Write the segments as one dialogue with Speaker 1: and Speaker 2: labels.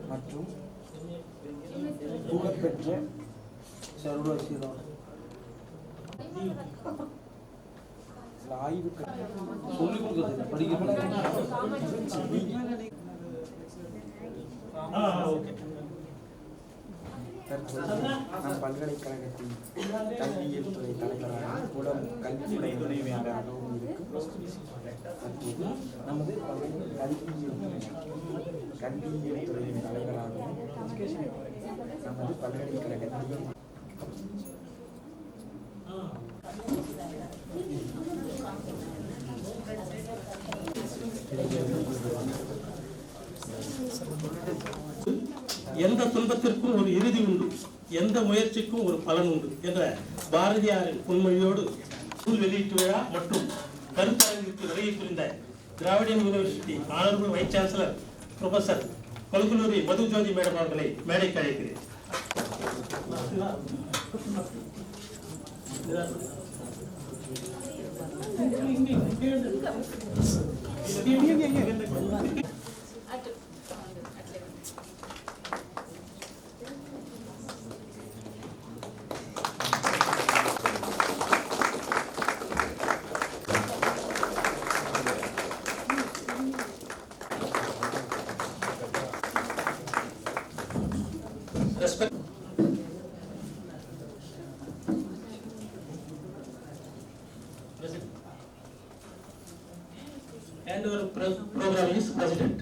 Speaker 1: மற்றும் புகழ்பெற்ற சர்வசிரம் ஆய்வு சொல்லிக் கொடுக்குறது படிக்கிறது. நம் பல்கலைக்கழகத்தின் கல்வியியல் துறை தலைவராக புலம் கல்வித்துறை துணைவியாளராகவும் இருக்கும். தற்போது நமது கல்வியியல் துறையின் தலைவராகவும் நமது பல்கலைக்கழகத்தின்
Speaker 2: எந்த துன்பத்திற்கும் ஒரு இறுதி உண்டு, எந்த முயற்சிக்கும் ஒரு பலன் உண்டு என்ற பாரதியாரின் பொன்மொழியோடு நூல் வெளியீட்டு விழா மற்றும் கருத்தரங்கிற்கு வருகை புரிந்த Dravidian university honourable vice chancellor professor Kolukuluri Madhujyothi madam அவர்களை மேடைக்கு அழைக்கிறேன். Respect. And our program is President.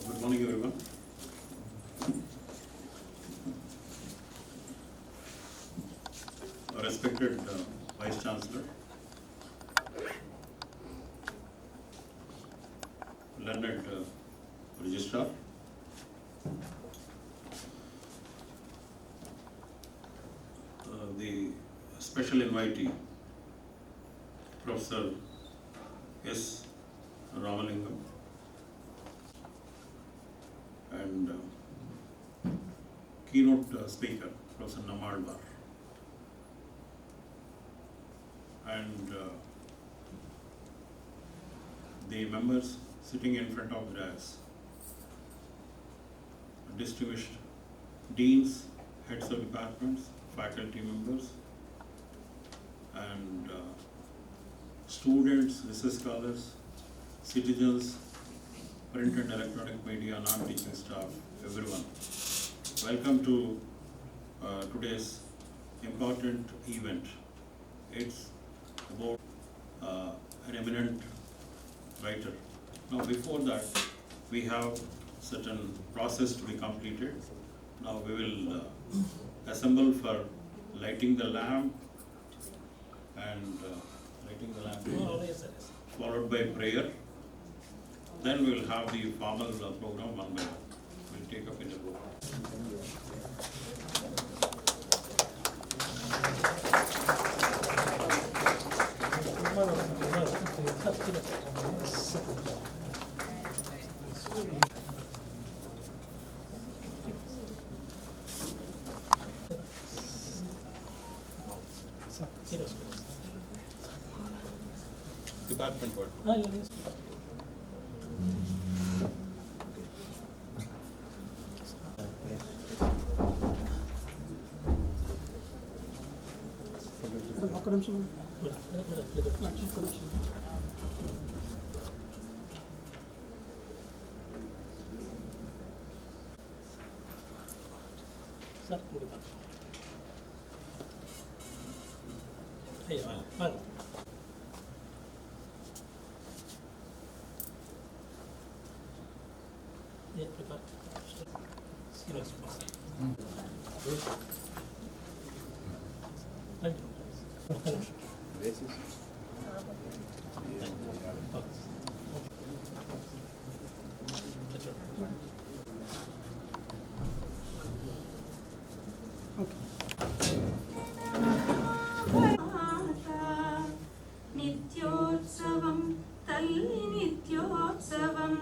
Speaker 3: Good morning, everyone. Respected Vice Chancellor, learned Registrar, the special invitee, Professor S. Ramalingam, and keynote speaker, Professor Namalvar, and the members sitting in front of the dais, distinguished deans, heads of departments, faculty members, and students, research scholars, citizens, print and electronic media, non-teaching staff, everyone. Welcome to today's important event. It's about an eminent writer. Now, before that, we have certain process to be completed. Now we will assemble for lighting the lamp and followed by prayer. Then we will have the formal program one by one. We will take up in a row. Department what?
Speaker 2: Sir, hey, man. Yeah, prepare. Serious.
Speaker 4: నిత్యోత్సవం తల్లి నిత్యోత్సవం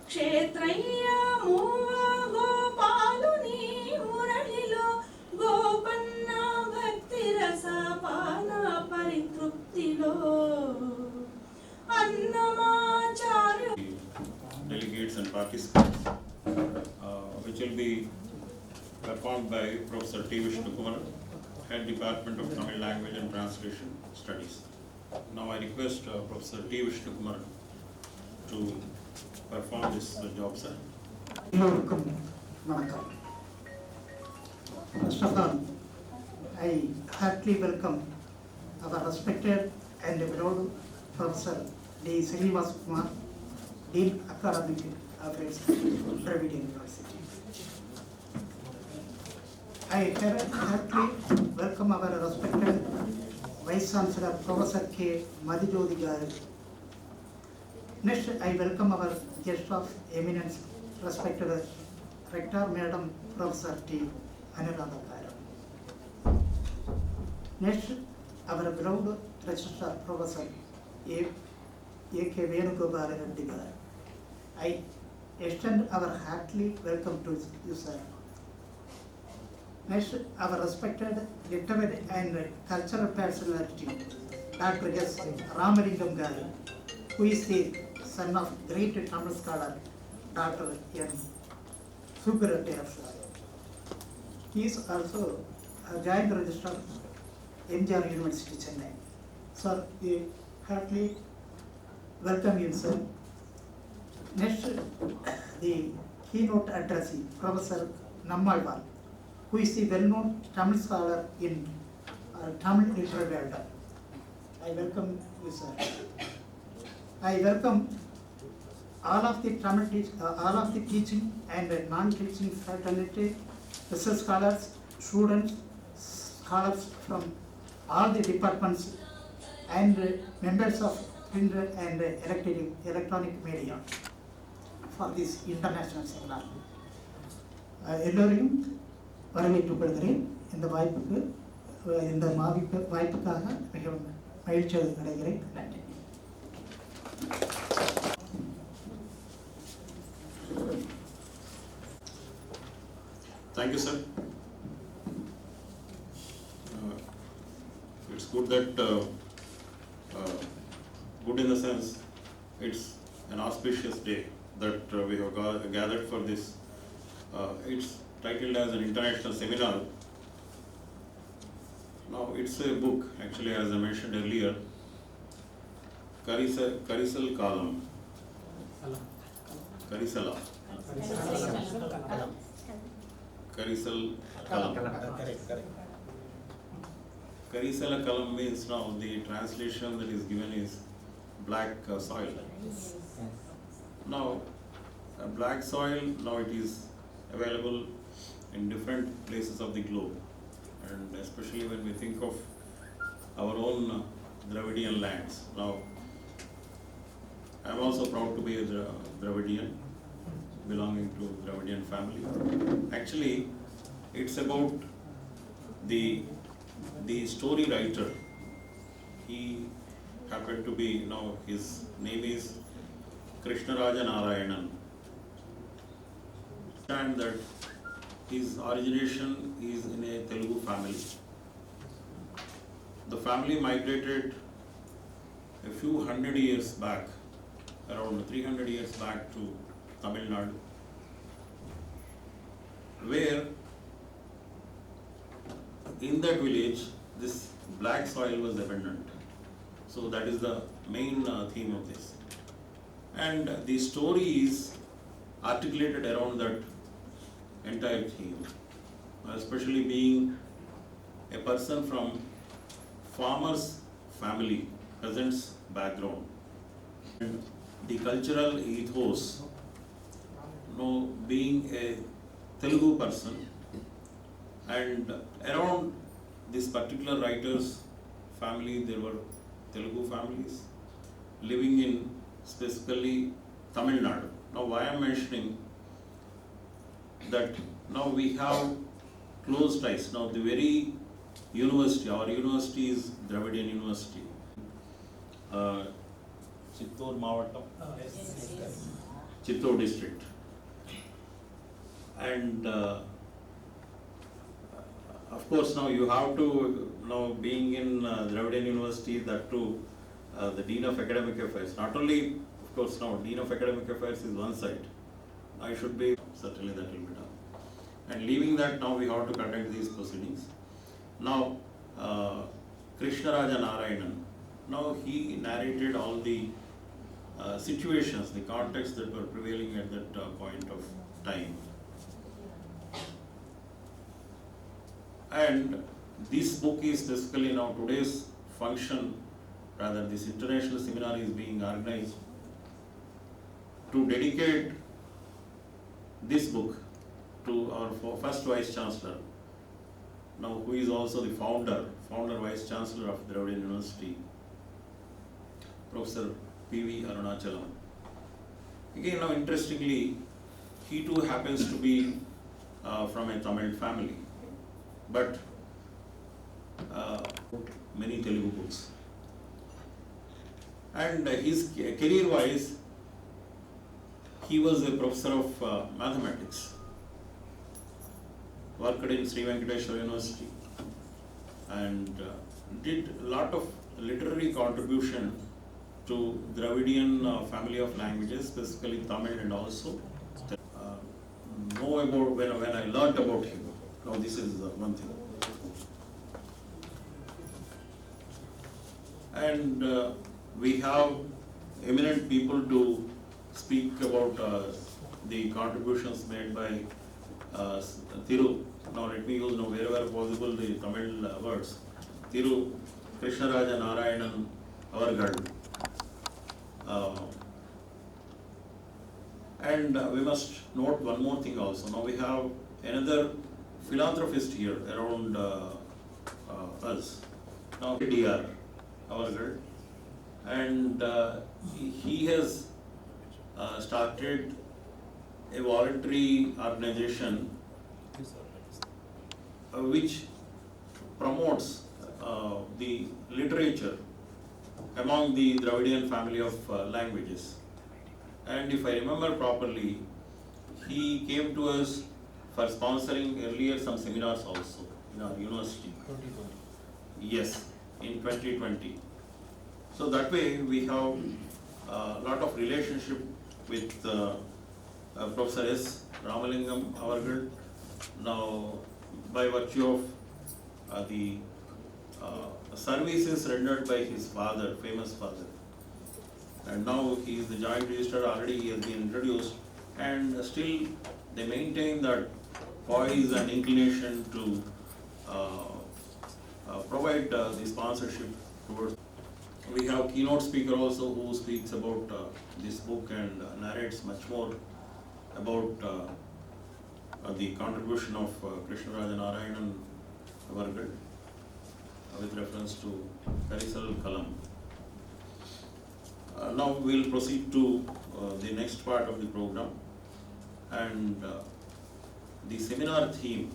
Speaker 4: క్షేత్రయ్య మూవా గోపాలుని మురళిలో గోపన్న భక్తి రసపాన పరితృప్తిలో Annamacharya
Speaker 3: Delegates and participants, which will be performed by Professor T. Vishnukumar, Head Department of Tamil Language and Translation Studies. Now I request Professor T. Vishnukumar to perform this job, sir.
Speaker 5: எல்லோருக்கும் வணக்கம். First of all, I heartily welcome our respected and beloved Professor D. Srinivas Kumar, Dean Academic Affairs, Dravid University. I heartily welcome our respected Vice Chancellor Professor K. Madhujodi Garu. Next, I welcome our guest of eminence, respected Rector Madam Professor T. Anuradha Garu. Next, our beloved Registrar Professor A.K. Venugopal Reddy Garu. I extend our heartily welcome to you, sir. Next, our respected literary and cultural personality, Dr. S. Ramalingam Garu, who is the son of great Tamil scholar, Dr. N. Subbiratayar sir. He is also a joint registrar, MGR University, Chennai. Sir, we heartily welcome you, sir. Next, the keynote addressee, Professor Nammalwal, who is the well-known Tamil scholar in Tamil literary world. I welcome you, sir. I welcome all of the all of the teaching and non-teaching fraternity, research scholars, students, scholars from all the departments, and members of print and electronic media for this international seminar. எல்லோரையும் வரவேற்றுக் கொள்கிறேன். இந்த வாய்ப்புக்காக மிகவும் மகிழ்ச்சி அடைகிறேன். நன்றி.
Speaker 3: Thank you, sir. It's good that, good in the sense, it's an auspicious day that we have gathered for this. It's titled as an international seminar. Now, it's a book, actually, as I mentioned earlier, Karisal Kalam. Karisala. Karisal Kalam. Karisala Kalam means, now the translation that is given is black soil. Now, black soil, now it is available in different places of the globe, and especially when we think of our own Dravidian lands. Now, I am also proud to be a Dravidian, belonging to Dravidian family. Actually, it's about the story writer. He happened to be, his name is Krishnaraja Narayanan. And that his origination is in a Telugu family. The family migrated a few hundred years back, around 300 years back to Tamil Nadu, where in that village this black soil was abundant. So that is the main theme of this. And the story is articulated around that entire theme, especially being a person from farmer's family, peasant's background. And the cultural ethos, being a Telugu person, and around this particular writer's family, there were Telugu families living in specifically Tamil Nadu. Now, why I am mentioning that, now we have close ties. Now, the very university, our university is Dravidian University. Chittor Mavattam, Chittor district. And of course, now you have to, now being in Dravidian University, that too, the Dean of Academic Affairs, not only, of course, now Dean of Academic Affairs is one side. I should be, certainly that will be done. And leaving that, now we have to conduct these proceedings. Now, Krishnaraja Narayanan, now he narrated all the situations, the contexts that were prevailing at that point of time. And this book is specifically, now today's function, rather this international seminar is being organized to dedicate this book to our first Vice Chancellor, now who is also the founder Vice Chancellor of Dravidian University, Professor P.V. Arunachalam. Again, now interestingly, he too happens to be from a Tamil family, but many Telugu books. And his career-wise, he was a professor of mathematics, worked in Sri Venkateshwara University, and did a lot of literary contribution to Dravidian family of languages, specifically Tamil, and also know about when I learnt about him. Now this is one thing. And we have eminent people to speak about the contributions made by Thiru. Now let me use wherever possible the Tamil words. Thiru Krishnaraja Narayanan Avargal. And we must note one more thing also. Now we have another philanthropist here around us. Now Dr. Avargal. And he has started a voluntary organization which promotes the literature among the Dravidian family of languages. And if I remember properly, he came to us for sponsoring earlier some seminars also in our university. 2020. Yes, in 2020. So that way we have a lot of relationship with Professor S. Ramalingam Avargal. Now, by virtue of the services rendered by his father, famous father, and now he is the joint registrar, already he has been introduced, and still they maintain that poise and inclination to provide the sponsorship towards. We have keynote speaker also who speaks about this book and narrates much more about the contribution of Krishnaraja Narayanan Avargal with reference to Karisal Kalam. Now we will proceed to the next part of the program, and the seminar theme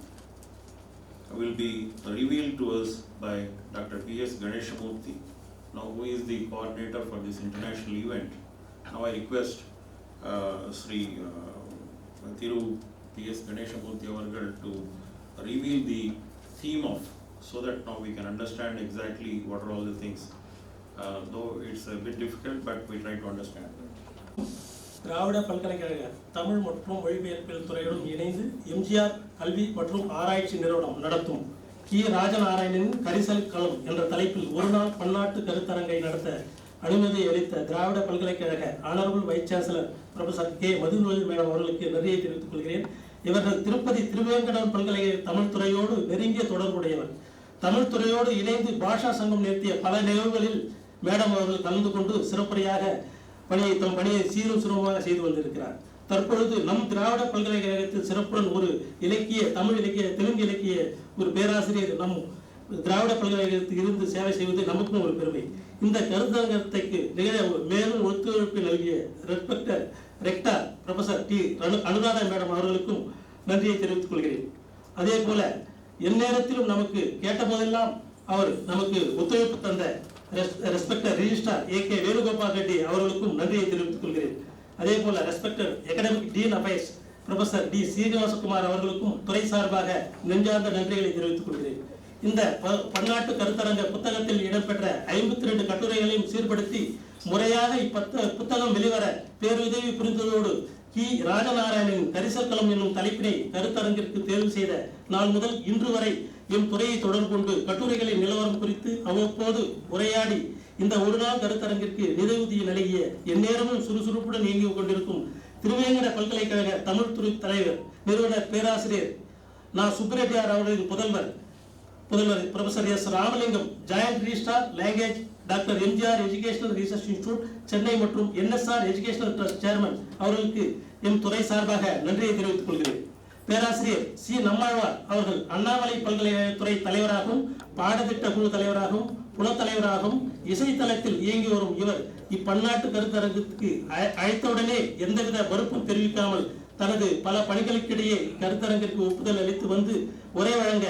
Speaker 3: will be revealed to us by Dr. P.S. Ganeshamurthy, now who is the coordinator for this international event. Now I request Sri Thiru P.S. Ganeshamurthy Avargal to reveal the theme of, so that now we can understand exactly what are all the things though it's a bit difficult, but we try to understand.
Speaker 2: திராவிட பல்கலைக்கழக தமிழ் மற்றும் மொழிபெயர்ப்பியல் துறையுடன் இணைந்து எம்ஜிஆர் கல்வி மற்றும் ஆராய்ச்சி நிறுவனம் நடத்தும் கி ராஜநாராயணன் கரிசல் களம் என்ற தலைப்பில் ஒரு நாள் பன்னாட்டு கருத்தரங்கை நடத்த அனுமதி அளித்த திராவிட பல்கலைக்கழக honourable vice chancellor professor K Madhunool madam அவர்களுக்கு நன்றியை தெரிவித்துக் கொள்கிறேன். இவர்கள் திருப்பதி திருவேங்கடம் பல்கலைக்கழக தமிழ் துறையோடு நெருங்கிய தொடர்புடையவர். தமிழ் துறையோடு இணைந்து பாஷா சங்கம் நிறுத்திய பல நிகழ்வுகளில் மேடம் அவர்கள் கலந்து கொண்டு சிறப்புரையாக தம் பணியை சீரும் சிறப்புமாக செய்து வந்திருக்கிறார். தற்பொழுது நம் திராவிட பல்கலைக்கழகத்தில் சிறப்புடன் ஒரு இலக்கிய தமிழ் இலக்கிய தெலுங்கு இலக்கிய ஒரு பேராசிரியர் நம் திராவிட பல்கலைக்கழகத்தில் இருந்து சேவை செய்வது நமக்கும் ஒரு பெருமை. இந்த கருத்தரங்கத்துக்கு மேலும் ஒத்துழைப்பு நல்கிய respected rector professor T Anuradha madam அவர்களுக்கும் நன்றியை தெரிவித்துக் கொள்கிறேன். அதே போல எந்நேரத்திலும் நமக்கு கேட்ட போதெல்லாம் அவர் நமக்கு ஒத்துழைப்பு தந்த respected registrar A K. Venugopal Reddy அவர்களுக்கும் நன்றியை தெரிவித்துக் கொள்கிறேன். அதே போல respected academic dean affairs professor T Srinivasakumar அவர்களுக்கும் துறை சார்பாக நெஞ்சார்ந்த நன்றிகளை தெரிவித்துக் கொள்கிறேன். இந்த பன்னாட்டு கருத்தரங்க புத்தகத்தில் இடம்பெற்ற 52 கட்டுரைகளையும் சீர்படுத்தி முறையாக புத்தகம் வெளிவர பேருதவி புரிந்ததோடு கி ராஜநாராயணன் கரிசல் களம் என்னும் தலைப்பினை கருத்தரங்கிற்கு தேர்வு செய்த நாள் முதல் இன்று வரை எம் துறையை தொடர்பு கொண்டு கட்டுரைகளின் நிலவரம் குறித்து அவ்வப்போது உரையாடி இந்த ஒரு நாள் கருத்தரங்கிற்கு நிதியுதவி நல்கிய எந்நேரமும் சுறுசுறுப்புடன் இயங்கிக் கொண்டிருக்கும் திருவேங்கட பல்கலைக்கழக தமிழ் துறை தலைவர் நிறுவனர் பேராசிரியர் சுப்ரெட்டியார் அவர்களின் புதல்வர் professor S. Ramalingam, joint registrar language doctor MGR educational research institute Chennai மற்றும் NSR எஜுகேஷனல் ட்ரஸ்ட் சேர்மன் அவர்களுக்கு எம் துறை சார்பாக நன்றியை தெரிவித்துக் கொள்கிறேன். பேராசிரியர் சி. நம்மாழ்வார் அவர்கள் அண்ணாமலை பல்கலைக்கழகத்துறை தலைவராகவும் பாடத்திட்ட குழு தலைவராகவும் புலத்தலைவராகவும் இசைத்தளத்தில் இயங்கி வரும் இவர் இப்பன்னாட்டு கருத்தரங்கத்துக்கு அழைத்தவுடனே எந்தவித மறுப்பும் தெரிவிக்காமல் தனது பல பணிகளுக்கிடையே கருத்தரங்கிற்கு ஒப்புதல் அளித்து வந்து உரை வழங்க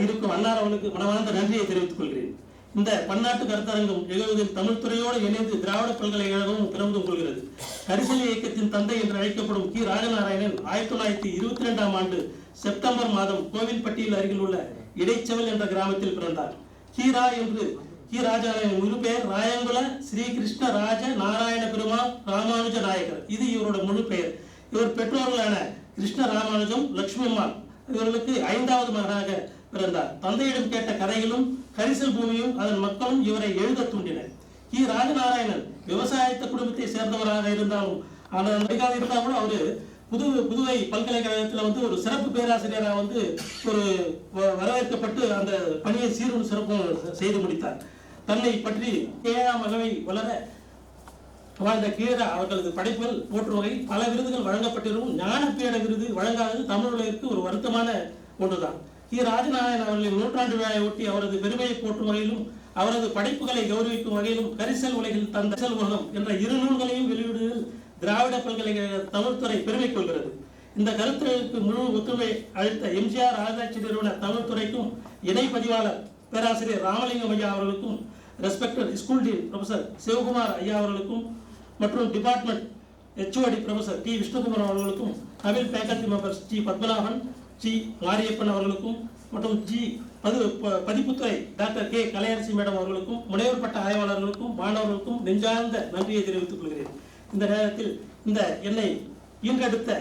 Speaker 2: இருக்கும் அன்னார் அவர்களுக்கு மனமார்ந்த நன்றியை தெரிவித்துக் கொள்கிறேன். இந்த பன்னாட்டு கருத்தரங்கம் நிகழ்வதில் தமிழ் துறையோடு இணைந்து திராவிட பல்கலைக்கழகமும் பிறந்து கொள்கிறது. கரிசல் இயக்கத்தின் தந்தை என்று அழைக்கப்படும் கி ராஜநாராயணன் 1922ஆம் ஆண்டு செப்டம்பர் மாதம் கோவில்பட்டியில் அருகில் உள்ள இடைச்செவல் என்ற கிராமத்தில் பிறந்தார். கி ரா என்று கி ராஜநாராயணன் முழு பெயர் ராயங்குல ஸ்ரீ கிருஷ்ண ராஜ நாராயண பெருமாள் ராமானுஜ நாயக்கர். இது இவரோட முழு பெயர். இவர் பெற்றோர்களான கிருஷ்ண ராமானுஜம், லட்சுமி அம்மாள் இவர்களுக்கு 5வது மகனாக பிறந்தார். தந்தையிடம் கேட்ட கதைகளும் கரிசல் பூமியும் அதன் மக்களும் இவரை எழுத தூண்டின. கி ராஜநாராயணன் விவசாயத்த குடும்பத்தை சேர்ந்தவராக இருந்தாலும் இருந்தால் கூட அவரு புதுவை பல்கலைக்கழகத்தில் ஒரு சிறப்பு பேராசிரியராக ஒரு வரவேற்கப்பட்டு அந்த பணியை சீரும் சிறப்பும் செய்து முடித்தார். தன்னை பற்றி 7ஆம் வகை வளர வாழ்ந்த கி ரா அவர்களது படைப்புகள் போற்றும் வகையில் பல விருதுகள் வழங்கப்பட்டிருக்கும். ஞானப்பீட விருது வழங்காதது தமிழ் உலகிற்கு ஒரு வருத்தமான ஒன்றுதான். கி ராஜநாராயணன் அவர்களின் 100ஆண்டு விழாவை ஒட்டி அவரது பெருமையை போற்றும் வகையிலும் அவரது படைப்புகளை கௌரவிக்கும் வகையிலும் கரிசல் உலகில் தந்த உலகம் என்ற 2 நூல்களையும் வெளியிடுவதில் திராவிட பல்கலைக்கழக தமிழ்துறை பெருமை கொள்கிறது. இந்த கருத்துரைக்கு முழு ஒத்துழை அளித்த எம்ஜிஆர் ஆராய்ச்சி நிறுவன தமிழ்துறைக்கும் இணை பதிவாளர் பேராசிரியர் ராமலிங்கம் ஐயா அவர்களுக்கும் respected school dean professor Sivakumar ஐயா அவர்களுக்கும் மற்றும் department HOD professor T. Vishnukumar அவர்களுக்கும் Tamil faculty members G. Padmanabhan, G. Mariappan அவர்களுக்கும் மற்றும் பதிப்புத்துறை டாக்டர் கே. கலையரசி மேடம் அவர்களுக்கும் முனைவர் பட்ட ஆய்வாளர்களுக்கும் மாணவர்களுக்கும் நெஞ்சார்ந்த நன்றியை தெரிவித்துக் கொள்கிறேன். இந்த நேரத்தில் இந்த என்னை ஈன்றெடுத்த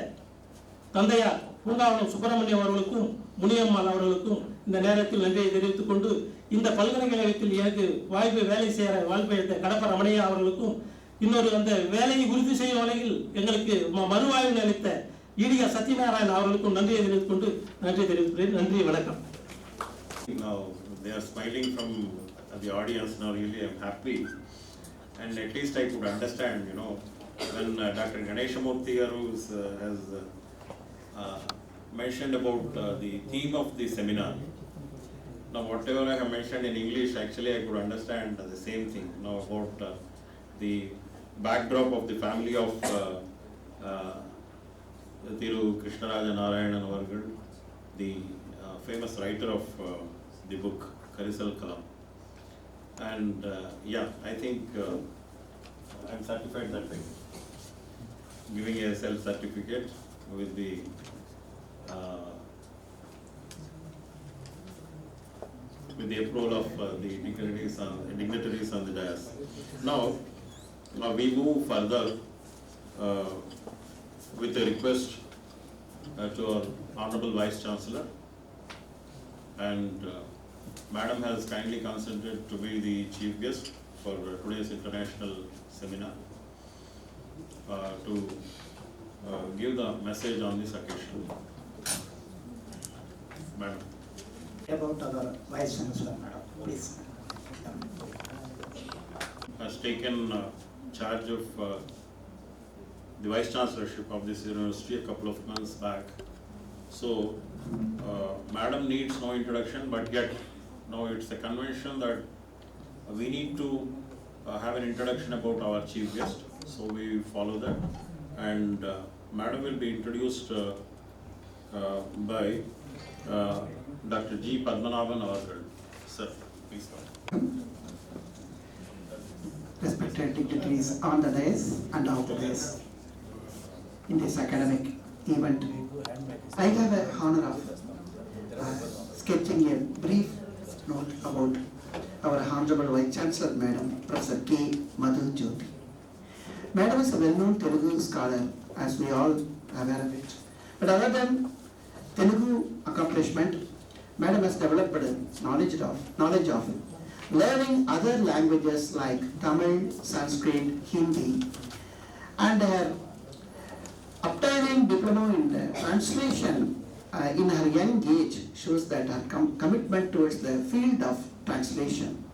Speaker 2: தந்தையார் பூங்காவனம் சுப்பிரமணியம் அவர்களுக்கும் முனியம்மாள் அவர்களுக்கும் இந்த நேரத்தில் நன்றியை தெரிவித்துக் கொண்டு இந்த பல்கலைக்கழகத்தில் எனக்கு வேலை செய்ய வாழ்க்கையத்த கடப்ப ரமணையா அவர்களுக்கும் இன்னொரு அந்த வேலையை உறுதி செய்யும் வகையில் எங்களுக்கு மறுவாழ்வு அளித்த ஈடியா சத்யநாராயணன் அவர்களுக்கும் நன்றியை தெரிவித்துக் கொண்டு நன்றி தெரிவிக்கிறேன். நன்றி, வணக்கம்.
Speaker 3: Now they are smiling from the audience. Now really I am happy, and at least I could understand, when Dr. Ganeshamurthy has mentioned about the theme of the seminar. Now whatever I have mentioned in English, actually I could understand the same thing. Now about the backdrop of the family of Thiru Krishnaraja Narayanan Avargal, the famous writer of the book Karisal Kalam. And I think I'm certified that way, giving a self-certificate with the with the approval of the dignitaries on the dais. Now we move further with a request to our Honorable Vice Chancellor, and Madam has kindly consented to be the chief guest for today's international seminar to give the message on this occasion. Madam.
Speaker 5: About our Vice Chancellor, Madam, please.
Speaker 3: Has taken charge of the Vice Chancellorship of this university a couple of months back. So, Madam needs no introduction, but yet now it's a convention that we need to have an introduction about our chief guest. So we follow that, and Madam will be introduced by Dr. G. Padmanabhan Avadgal. Sir, please come.
Speaker 6: Respected dignitaries on the dais and off the dais in this academic event, I have the honor of sketching a brief note about our Honorable Vice Chancellor, Madam Professor K. Madhu Jyoti. Madam is a well-known Telugu scholar, as we all are aware of it. But other than Telugu accomplishment, Madam has developed knowledge of learning other languages like Tamil, Sanskrit, Hindi, and obtaining diploma in translation in her young age shows that her commitment towards the field of translation.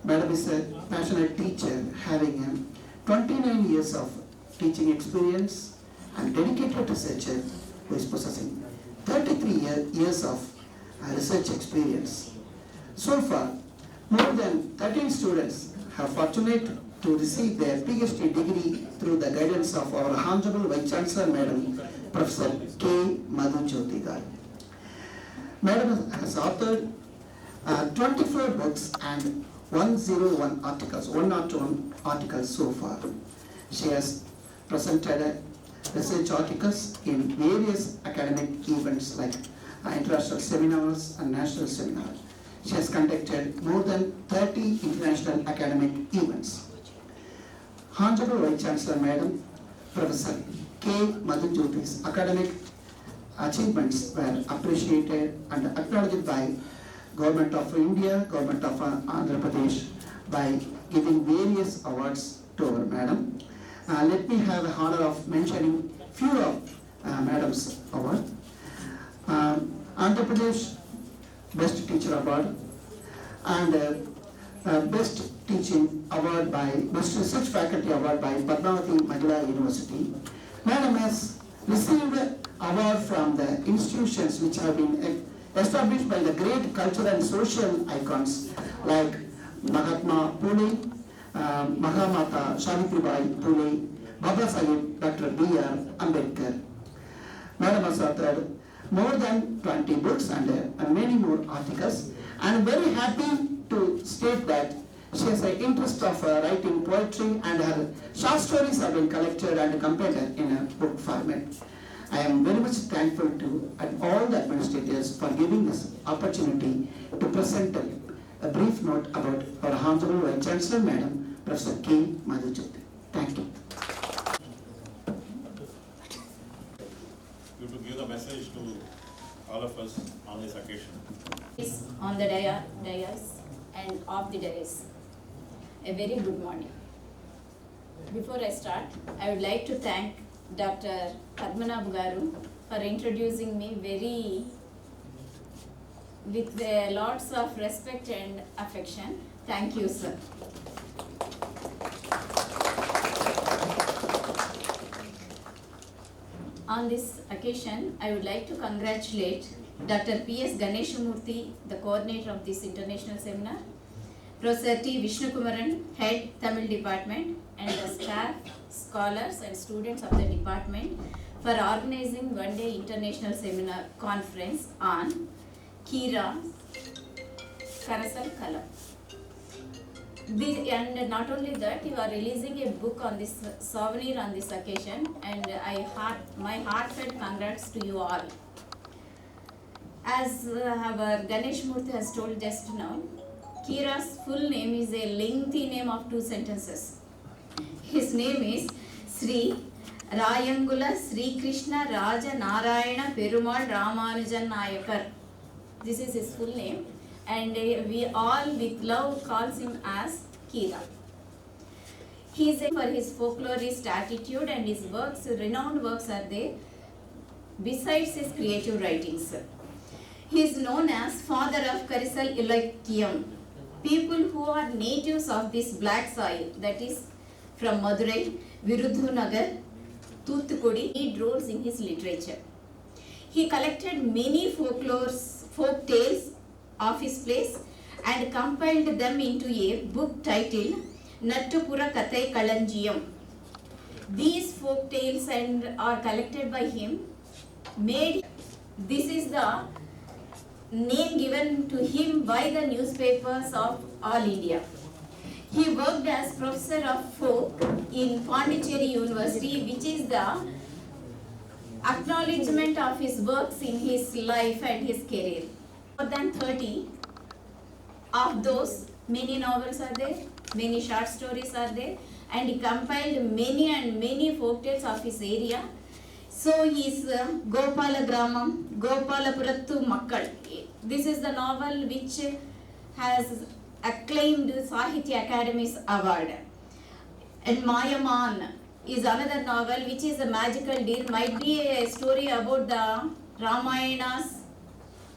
Speaker 6: Madam is a passionate teacher having 29 years of teaching experience and dedicated researcher who is possessing 33 years of research experience. So far, more than 13 students have fortunate to receive their PhD degree through the guidance of our Honorable Vice Chancellor, Madam Professor K. Madhu Jyoti. Madam has authored 24 books and 101 articles so far. She has presented research articles in various academic events like international seminars and national seminars. She has conducted more than 30 international academic events. Honorable Vice Chancellor, Madam Professor K. Madhu Jyoti's academic achievements were appreciated and acknowledged by Government of India, Government of Andhra Pradesh by giving various awards to our Madam. Let me have the honor of mentioning few of Madam's awards. Andhra Pradesh Best Teacher Award and Best Teaching Award by Best Research Faculty Award by Padmavati Mahila University. Madam has received award from the institutions which have been established by the great cultural and social icons like Mahatma Phule, Mahamata Savitribai Phule, Baba Sahib Dr. B.R. Ambedkar. Madam has authored more than 20 books and many more articles. I am very happy to state that she has an interest of writing poetry, and her short stories have been collected and compiled in a book format. I am very much thankful to all the administrators for giving this opportunity to present a brief note about our Honorable Vice Chancellor, Madam Professor K. Madhu Jyoti. Thank you.
Speaker 3: You to give the message to all of us on this occasion.
Speaker 7: Is on the dais and off the dais. A very good morning. Before I start, I would like to thank Dr. Padmanabhan Garu for introducing me with lots of respect and affection. Thank you, sir. On this occasion, I would like to congratulate Dr. P.S. Ganeshamurthy, the coordinator of this international seminar, Professor T. Vishnukumaran, Head Tamil Department, and the staff, scholars and students of the department for organizing one-day international seminar conference on Ki Raa, Karasal Kalam. And not only that, you are releasing a book on this souvenir on this occasion, and my heartfelt congrats to you all. As our Ganesh Murthy has told just now, Ki Raa's full name is a lengthy name of 2 sentences. His name is Sri Rayangula Sri Krishna Raja Narayana Perumal Ramanujan Nayakar. This is his full name, and we all with love calls him as Ki Raa. He is for his folklorist attitude, and his works, renowned works are there, besides his creative writings. He is known as father of Karisal Ilakkiyam. People who are natives of this black soil, that is from Madurai, Virudhunagar, Thoothukudi, lead roles in his literature. He collected many folk tales of his place and compiled them into a book titled Nattupura Kathai Kalanjiyam. These folk tales are collected by him. This is the name given to him by the newspapers of all India. He worked as professor of folk in Pondicherry University, which is the acknowledgement of his works in his life and his career. More than 30 of those, many novels are there, many short stories are there, and he compiled many folk tales of his area. So his Gopala Gramam, Gopalapurattu Makkal. This is the novel which has acclaimed Sahitya Academy's award. And Mayaman is another novel which is a magical deer, might be a story about the Ramayana's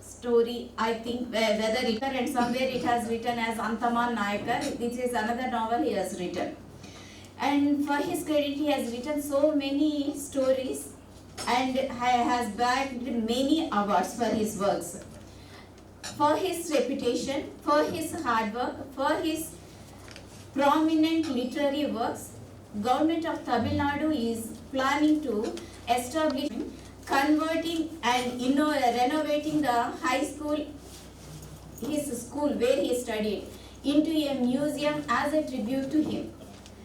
Speaker 7: story, I think, whether it, and somewhere it has written as Antaman Nayakar. This is another novel he has written. And for his credit, he has written so many stories and has bagged many awards for his works. For his reputation, for his hard work, for his prominent literary works, Government of Tamil Nadu is planning to establish, converting and renovating the high school, his school where he studied, into a museum as a tribute to him.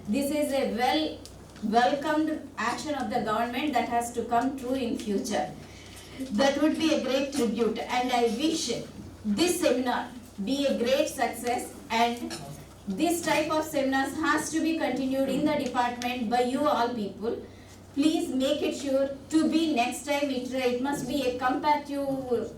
Speaker 7: This is a welcomed action of the government that has to come true in future. That would be a great tribute, and I wish this seminar be a great success, and this type of seminars has to be continued in the department by you all people. Please make it sure to be next time. It must be a comparative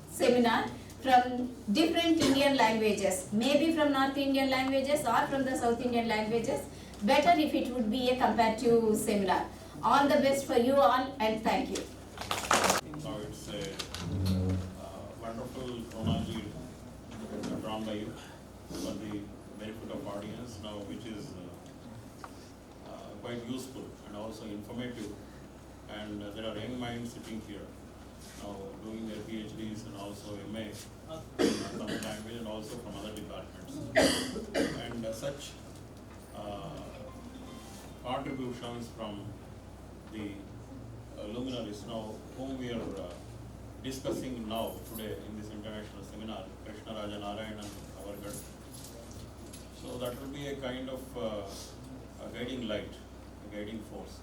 Speaker 7: seminar from different Indian languages, maybe from North Indian languages or from the South Indian languages. Better if it would be a comparative seminar. All the best for you all, and thank you.
Speaker 3: Now it's a wonderful chronology drawn by you for the benefit of audience now, which is quite useful and also informative. And there are young minds sitting here now doing their PhDs and also MA from the language and also from other departments. And such contributions from the luminaries now whom we are discussing now today in this international seminar, Krishna Raja Narayanan Avargal. So that will be a kind of a guiding light, a guiding force.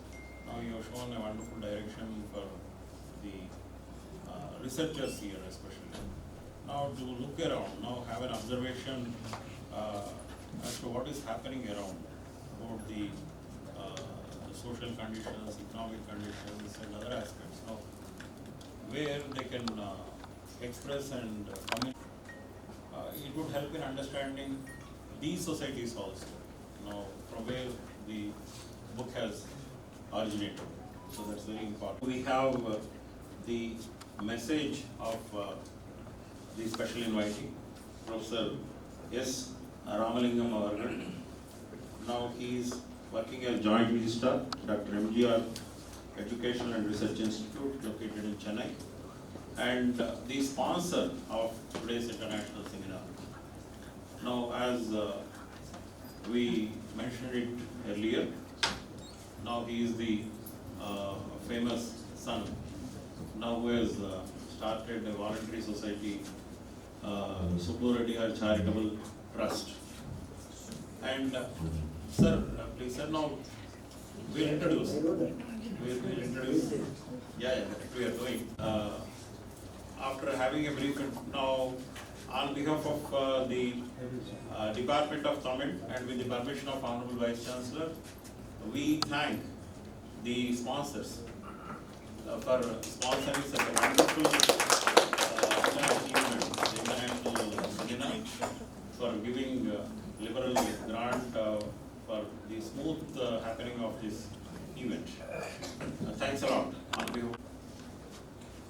Speaker 3: Now you have shown a wonderful direction for the researchers here especially. Now to look around, now have an observation as to what is happening around, about the social conditions, economic conditions and other aspects. Now where they can express and comment, it would help in understanding these societies also, from where the book has originated. So that's very important. We have the message of the special invitee, Professor S. Ramalingam Avargal. Now he is working as Joint Registrar, Dr. MGR Educational and Research Institute, located in Chennai, and the sponsor of today's international seminar. Now, as we mentioned it earlier, now he is the famous son, now who has started a voluntary society, Subbureddy Charitable Trust. And sir, please sir, now we'll introduce. We'll introduce. Yeah, we are doing. after having a brief now, on behalf of the Department of Tamil and with the permission of Honorable Vice Chancellor, we thank the sponsors for sponsoring such a wonderful international seminar, for giving liberal grant for the smooth happening of this event. Thanks a lot. On behalf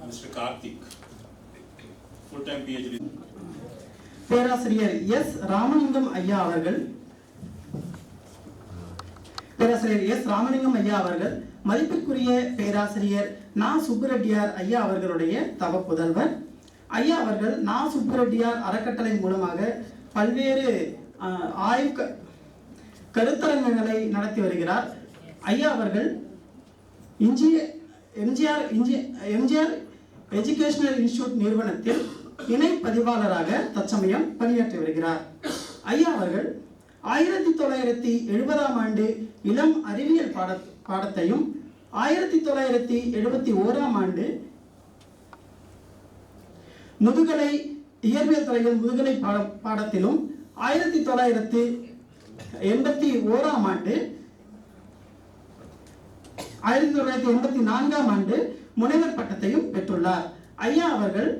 Speaker 3: of Mr. Karthik, full-time PhD.
Speaker 5: பேராசிரியர் S Ramalingam ஐயா அவர்கள் மதிப்பிற்குரிய பேராசிரியர் நா சுப்புரெட்டியார் ஐயா அவர்களுடைய தவ புதல்வர். ஐயா அவர்கள் நா சுப்புரெட்டியார் அறக்கட்டளை மூலமாக பல்வேறு ஆய்வு கருத்தரங்குகளை நடத்தி வருகிறார். ஐயா அவர்கள் எம்ஜிஆர் எஜுகேஷனல் இன்ஸ்டிடியூட் நிறுவனத்தில் இணை பதிவாளராக தற்சமயம் பணியாற்றி வருகிறார். ஐயா அவர்கள் 1970ஆம் ஆண்டு இளம் அறிவியல் பாடத்தையும் 1971ஆம் ஆண்டு முதுகலை இயற்பியல் துறையில் முதுகலை பாடத்திலும் 1981ஆம் ஆண்டு 1984ஆம் ஆண்டு முனைவர் பட்டத்தையும் பெற்றுள்ளார். ஐயா அவர்கள்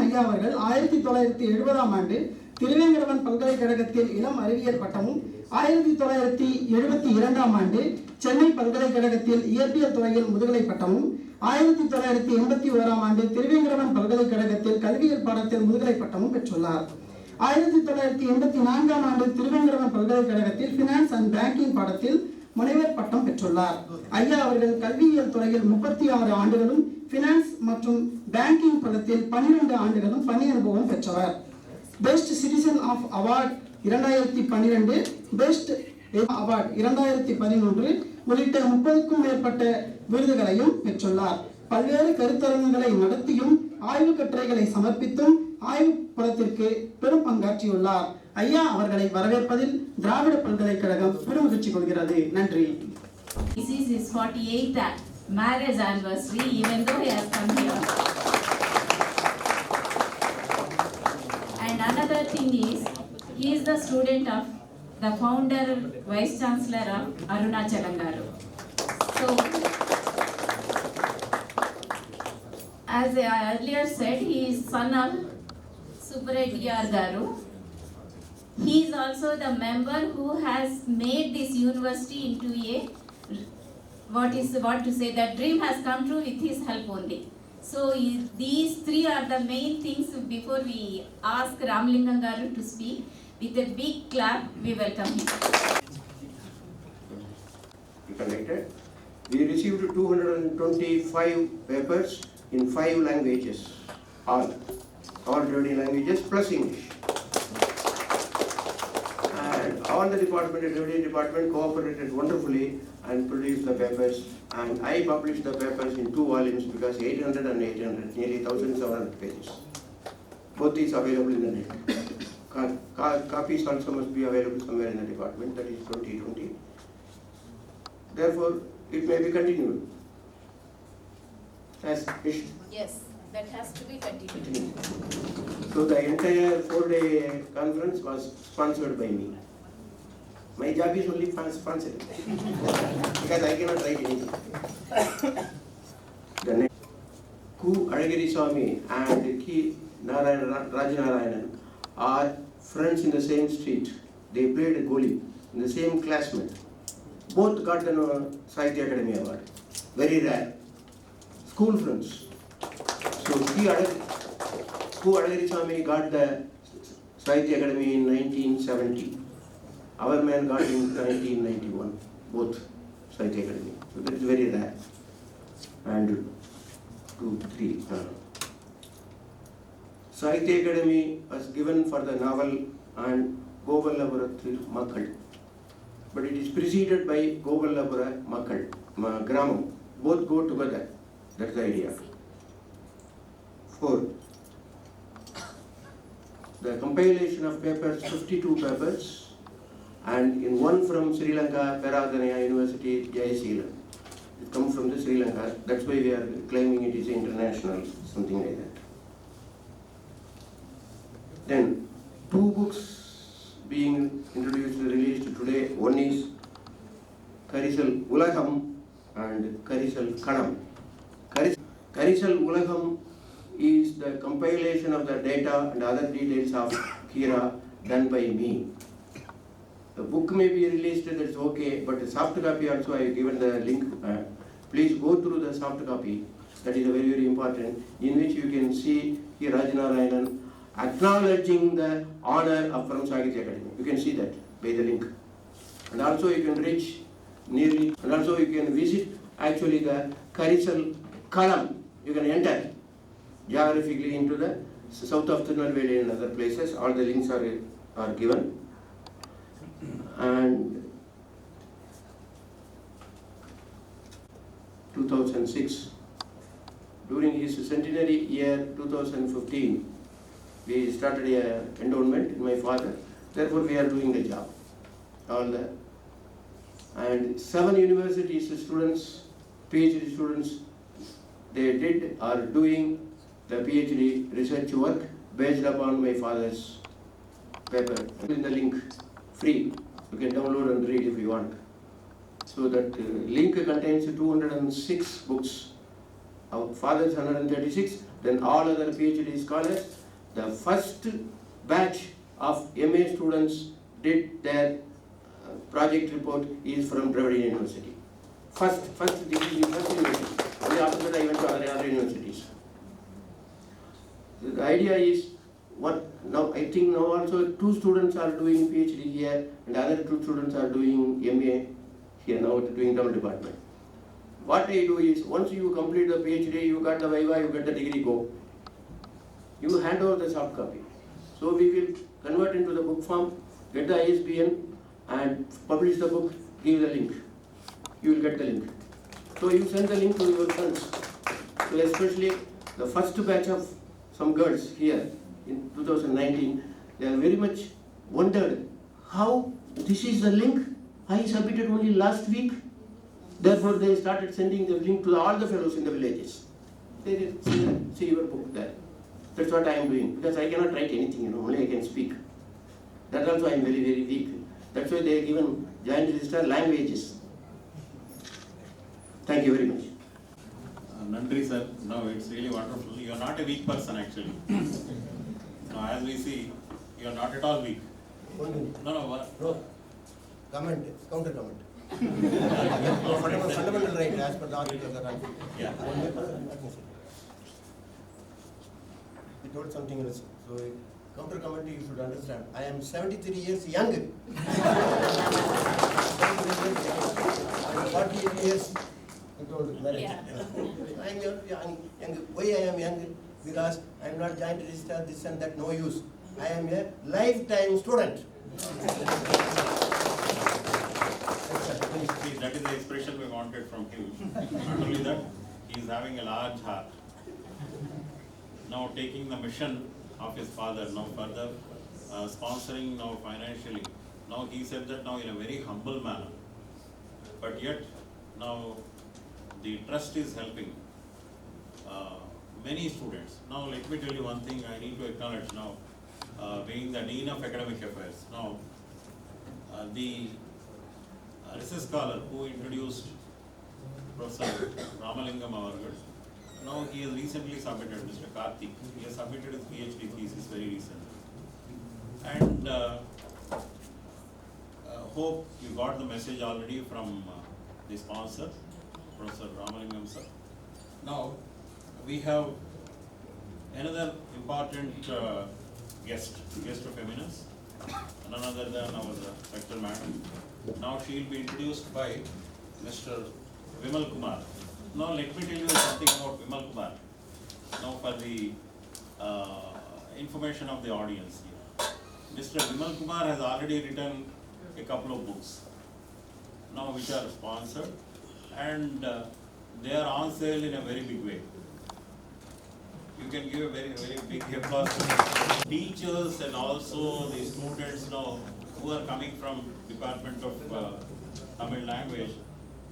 Speaker 5: ஐயா அவர்கள் 1970ஆம் ஆண்டு திருவேங்கடவன் பல்கலைக்கழகத்தில் இளம் அறிவியல் பட்டமும் 1972ஆம் ஆண்டு சென்னை பல்கலைக்கழகத்தில் இயற்பியல் துறையில் முதுகலை பட்டமும் 1981ஆம் ஆண்டு திருவேங்கடவன் பல்கலைக்கழகத்தில் கல்வியியல் பாடத்தில் முதுகலை பட்டமும் பெற்றுள்ளார். 1984ஆம் ஆண்டு திருவேங்கடவன் பல்கலைக்கழகத்தில் ஃபினான்ஸ் அண்ட் பேங்கிங் பாடத்தில் முனைவர் பட்டம் பெற்றுள்ளார். ஐயா அவர்கள் கல்வியியல் துறையில் 36 ஆண்டுகளும் ஃபினான்ஸ் மற்றும் பேங்கிங் பதத்தில் 12 ஆண்டுகளும் பணி அனுபவம் பெற்றவர். Best citizen of award 2012, best award 2011 உள்ளிட்ட 30க்கும் மேற்பட்ட விருதுகளையும் பெற்றுள்ளார். பல்வேறு கருத்தரங்குகளை நடத்தியும் ஆய்வு கட்டுரைகளை சமர்ப்பித்தும் ஆய்வு புலத்திற்கு பெரும் பங்காற்றியுள்ளார். ஐயா அவர்களை வரவேற்பதில் திராவிட பல்கலைக்கழகம் பெருமகிழ்ச்சி கொள்கிறது. நன்றி.
Speaker 7: This is his 48th marriage anniversary, even though he has come here. And another thing is, he is the student of the founder, vice chancellor of Arunachalam Garu. So, as I earlier said, he is son of Subbareddyar Garu. He is also the member who has made this university into a that dream has come true with his help only. So these three are the main things. Before we ask Ramalingam Garu to speak, with a big clap, we welcome him.
Speaker 8: We received 225 papers in 5 languages, all Dravidian languages plus English. And all the Dravidian department cooperated wonderfully and produced the papers. And I published the papers in 2 volumes because 800 and 800, nearly 1,700 pages. Both is available in the net. Copies also must be available somewhere in the department, that is 2020. Therefore, it may be continued. As wished.
Speaker 7: Yes, that has to be continued.
Speaker 8: So the entire 4-day conference was sponsored by me. My job is only sponsored because I cannot write anything. The next, Ki Raa and Ki Raa are friends in the same street. They played a goalie in the same classmate. Both got the Sahitya Academy Award. Very rare. School friends. So Ki Raa got the Sahitya Academy in 1970. Our man got in 1991, both Sahitya Academy. So that is very rare. And 2, 3. Sahitya Academy was given for the novel and Govallabhurathil Makkal. But it is preceded by Govallabhura Makkal, Gramam. Both go together. That's the idea. 4. The compilation of papers, 52 papers. And in one from Sri Lanka, Peradhanaya University, Jayasila. It comes from the Sri Lanka. That's why we are claiming it is international, something like that. Then, two books being introduced, released today. One is Karisal Ulagam and Karisal Kanam. Karisal Ulagam is the compilation of the data and other details of Ki Raa done by me. The book may be released, that's okay, but the soft copy also I have given the link. Please go through the soft copy. That is very, very important, in which you can see Ki Rajanarayanan acknowledging the honor of from Sahitya Academy. You can see that by the link. And also you can reach nearly, and also you can visit actually the Karisal Kalam. You can enter geographically into the south of Tirunelveli and other places. All the links are given. And 2006, during his centenary year 2015, we started a endowment in my father. Therefore, we are doing the job. All the and 7 universities students, PhD students, they did or doing the PhD research work based upon my father's paper. In the link, free. You can download and read if you want. So that link contains 206 books. Our father's 136, then all other PhD scholars. The first batch of MA students did their project report is from Dravidian University. First this is the first university. Only after that I went to other universities. The idea is what now I think now also 2 students are doing PhD here and other 2 students are doing MA here now doing double department. What I do is once you complete the PhD, you got the viva, you get the degree, go. You hand over the soft copy. So we will convert into the book form, get the ISBN and publish the book, give the link. You will get the link. So you send the link to your friends. So especially the first batch of some girls here in 2019, they are very much wondered how this is the link I submitted only last week. Therefore they started sending the link to all the fellows in the villages. They did see your book there. That's what I am doing, because I cannot write anything, only I can speak. That also I am very, very weak. That's why they are given joint register languages. Thank you very much.
Speaker 3: Nandri sir, no, it's really wonderful. You are not a weak person actually. Now, as we see, you are not at all weak. No.
Speaker 9: Comment, counter comment. Fundamental right as per the articles that are.
Speaker 3: Yeah.
Speaker 9: He told something else. So counter comment you should understand. I am 73 years young. I'm 48 years. He told marriage.
Speaker 7: Yeah.
Speaker 9: I am young. Why I am young? Because I am not joint register, this and that, no use. I am a lifetime student.
Speaker 3: See, that is the expression we wanted from him. Not only that, he is having a large heart. Now taking the mission of his father, now further sponsoring now financially. Now he said that now in a very humble manner. But yet, now the trust is helping many students. Now let me tell you one thing I need to acknowledge now, being the Dean of Academic Affairs. Now, the research scholar who introduced Professor Ramalingam Avargal, now he has recently submitted, Mr. Karthik, he has submitted his PhD thesis very recently. And hope you got the message already from the sponsor, Professor Ramalingam sir. Now, we have another important guest of eminence, none other than our lecturer madam. Now she will be introduced by Mr. Vimal Kumar. Now let me tell you something about Vimal Kumar. Now for the information of the audience here. Mr. Vimal Kumar has already written a couple of books, now which are sponsored, and they are on sale in a very big way. You can give a very, very big applause to teachers and also the students now who are coming from Department of Tamil Language.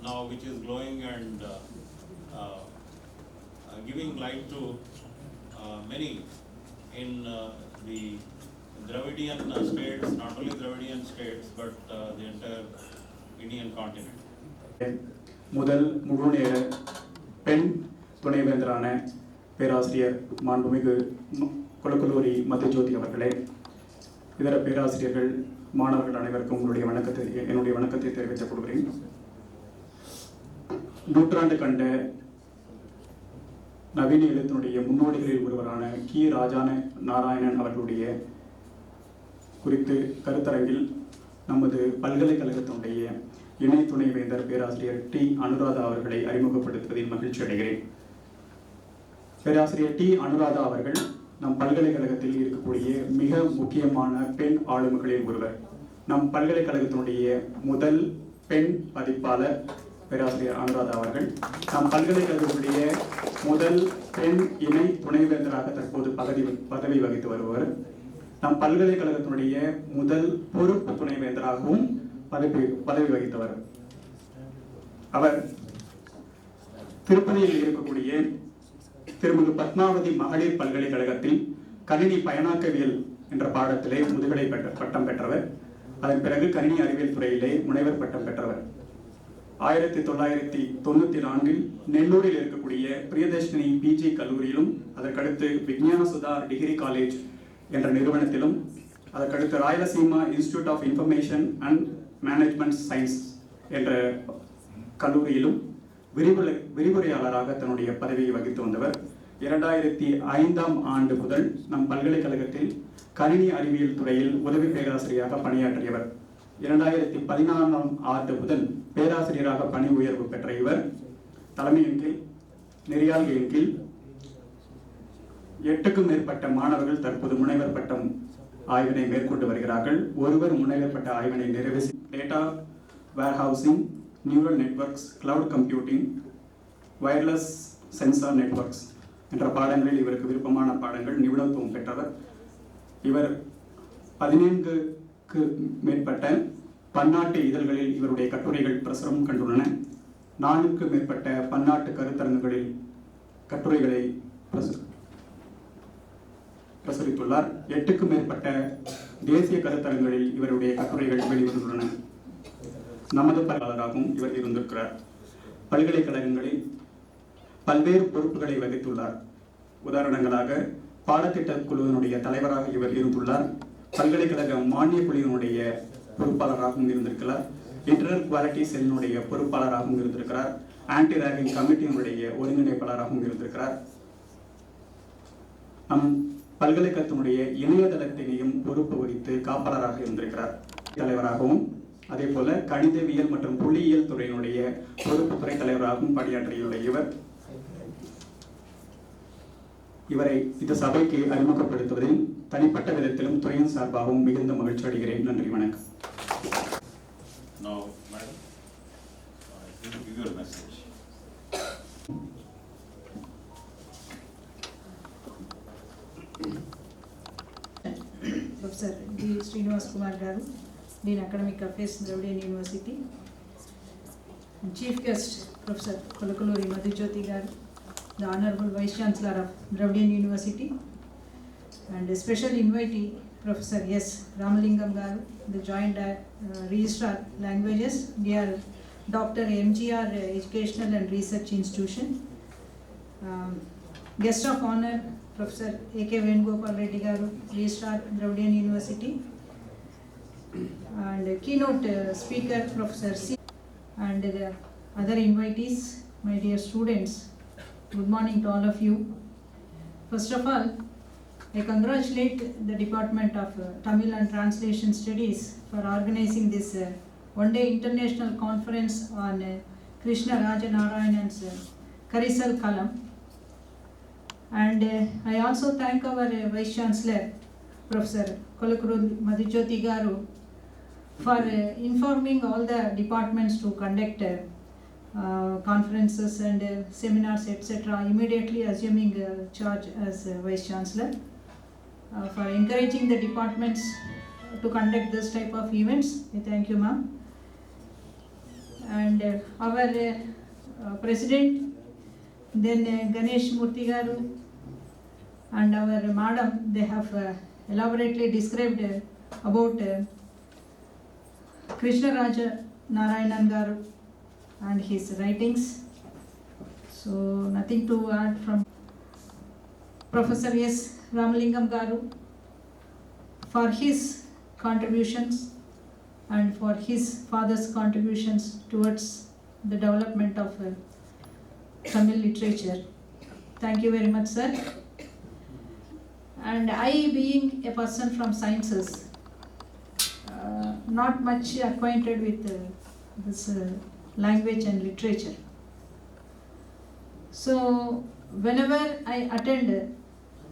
Speaker 3: now which is glowing and giving light to many in the Dravidian states, not only Dravidian states, but the entire Indian continent.
Speaker 10: முதல் முழுநேர பெண் துணைவேந்தரான பேராசிரியர் மாண்புமிகு கொலக்கல்லூரி மதுஜோதி அவர்களே, இதர பேராசிரியர்கள், மாணவர்கள் அனைவருக்கும் என்னுடைய வணக்கத்தை தெரிவித்துக் கொள்கிறேன். நூற்றாண்டு கண்ட நவீன எழுத்தினுடைய முன்னோடிகளில் ஒருவரான கி ராஜா நாராயணன் அவர்களுடைய குறித்து கருத்தரங்கில் நமது பல்கலைக்கழகத்தினுடைய இணை துணைவேந்தர் பேராசிரியர் டி அனுராதா அவர்களை அறிமுகப்படுத்துவதில் மகிழ்ச்சி அடைகிறேன். பேராசிரியர் டி அனுராதா அவர்கள் நம் பல்கலைக்கழகத்தில் இருக்கக்கூடிய மிக முக்கியமான பெண் ஆளுமைகளில் ஒருவர். நம் பல்கலைக்கழகத்தினுடைய முதல் பெண் பதிப்பாளர் பேராசிரியர் அனுராதா அவர்கள். நம் பல்கலைக்கழகத்துடைய முதல் பெண் இணை துணைவேந்தராக தற்போது பதவி வகித்து வருபவர். நம் பல்கலைக்கழகத்தினுடைய முதல் பொறுப்பு துணைவேந்தராகவும் பதவி வகித்தவர். அவர் திருப்பதியில் இருக்கக்கூடிய திருமிகு பத்மாவதி மகளிர் பல்கலைக்கழகத்தில் கணினி பயனாக்கவியல் என்ற பாடத்திலே முதுகலை பட்டம் பெற்றவர். அதன் பிறகு கணினி அறிவியல் துறையிலே முனைவர் பட்டம் பெற்றவர். 1994 நெல்லூரில் இருக்கக்கூடிய பிரியதர்ஷினி பிஜி கல்லூரியிலும், அதற்கடுத்து விஞ்ஞான சுதார் டிகிரி காலேஜ் என்ற நிறுவனத்திலும், அதற்கடுத்து Rayalaseema institute of information and management science என்ற கல்லூரியிலும் விரிவுரையாளராக தன்னுடைய பதவியை வகித்து வந்தவர். 2005ஆம் ஆண்டு முதல் நம் பல்கலைக்கழகத்தில் கணினி அறிவியல் துறையில் உதவி பேராசிரியராக பணியாற்றியவர். 2014ஆம் ஆண்டு முதல் பேராசிரியராக பணி உயர்வு பெற்ற இவர் தலைமையின் கீழ் நெறியாள்களின் கீழ் 8க்கும் மேற்பட்ட மாணவர்கள் தற்போது முனைவர் பட்டம் ஆய்வினை மேற்கொண்டு வருகிறார்கள். ஒருவர் முனைவர் பட்ட ஆய்வினை நிறைவு data warehousing, neural networks, cloud computing, wireless sensor networks என்ற பாடங்களில் இவருக்கு விருப்பமான பாடங்கள் நிபுணத்துவம் பெற்றவர். இவர் 14க்கு மேற்பட்ட பன்னாட்டு இதழ்களில் இவருடைய கட்டுரைகள் பிரசுரம் கண்டுள்ளன. 4க்கு மேற்பட்ட பன்னாட்டு கருத்தரங்குகளில் கட்டுரைகளை பிரசுரித்துள்ளார். 8க்கும் மேற்பட்ட தேசிய கருத்தரங்குகளில் இவருடைய கட்டுரைகள் வெளிவந்துள்ளன. நமது பல்கலைக்கழகமாகவும் இவர் இருந்திருக்கிறார். பல்கலைக்கழகங்களில் பல்வேறு பொறுப்புகளை வகித்துள்ளார். உதாரணங்களாக பாடத்திட்ட குழுவினுடைய தலைவராக இவர் இருந்துள்ளார். பல்கலைக்கழக மானிய குழுவினுடைய பொறுப்பாளராகவும் இருந்திருக்கிறார். இன்டர்னல் குவாலிட்டி செல்லினுடைய பொறுப்பாளராகவும் இருந்திருக்கிறார். ஆன்டி ரேகிங் கமிட்டியினுடைய ஒருங்கிணைப்பாளராகவும் இருந்திருக்கிறார். நம் பல்கலைக்கழகத்தினுடைய இணையதளத்தினையும் பொறுப்பு வகித்து காப்பாளராக இருந்திருக்கிறார். தலைவராகவும் அதே போல கணிதவியல் மற்றும் புள்ளியியல் துறையினுடைய பொறுப்பு துறை தலைவராகவும் பணியாற்றியுள்ள இவரை இந்த சபைக்கு அறிமுகப்படுத்துவதில் தனிப்பட்ட விதத்திலும் துறையின் சார்பாகவும் மிகுந்த மகிழ்ச்சி அடைகிறேன். நன்றி, வணக்கம்.
Speaker 3: Now, madam, give your message.
Speaker 11: Professor D. Srinivas Kumar Garu, Dean Academic Affairs, Dravidian University. And Chief Guest, Professor Kolakalluri Madhujyoti Garu, the Honorable Vice Chancellor of Dravidian University. And a special invitee, Professor S. Ramalingam Garu, the Joint Registrar Languages, dear Dr. MGR Educational and Research Institution. Guest of Honor, Professor A.K. Venugopal Reddy Garu, Registrar, Dravidian University. And keynote speaker, Professor C. And the other invitees, my dear students, good morning to all of you. First of all, I congratulate the Department of Tamil and Translation Studies for organizing this one-day international conference on Krishna Raja Narayanan's Karisal Kalam. And I also thank our Vice Chancellor, Professor Kolakalluri Madhujyoti Garu, for informing all the departments to conduct conferences and seminars, etc., immediately assuming charge as Vice Chancellor, for encouraging the departments to conduct this type of events. I thank you, ma'am. and our president, then Ganesh Murthy garu, and our madam, they have elaborately described about Krishna Raja Narayanan garu and his writings. So nothing to add from Professor S. Ramalingam garu for his contributions and for his father's contributions towards the development of Tamil literature. Thank you very much, sir. And I, being a person from sciences, not much acquainted with this language and literature. So whenever I attend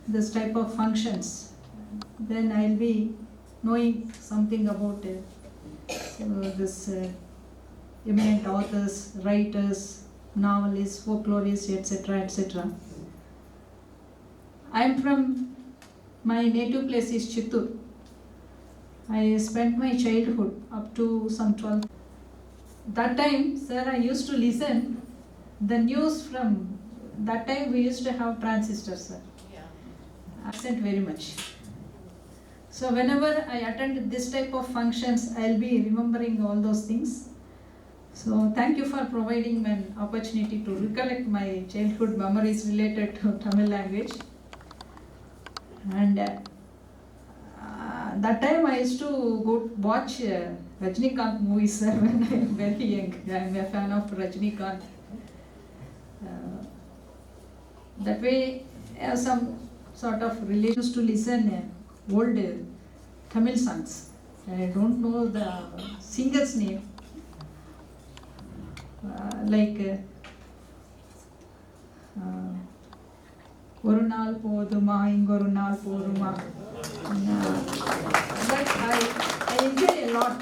Speaker 11: this type of functions, then I'll be knowing something about this eminent authors, writers, novelists, folklorists, etc., etc. I am from, my native place is Chittoor. I spent my childhood up to some 12. That time, sir, I used to listen the news from, that time we used to have transistors, sir. Yeah. Accent very much. So whenever I attend this type of functions, I'll be remembering all those things. So thank you for providing me an opportunity to recollect my childhood memories related to Tamil language. And that time I used to go watch Rajnikant movies when I am very young. I am a fan of Rajnikant. That way, some sort of relations to listen old Tamil songs. I don't know the singer's name. Like Oru naal poduma, ingoru naal poduma. But I enjoy a lot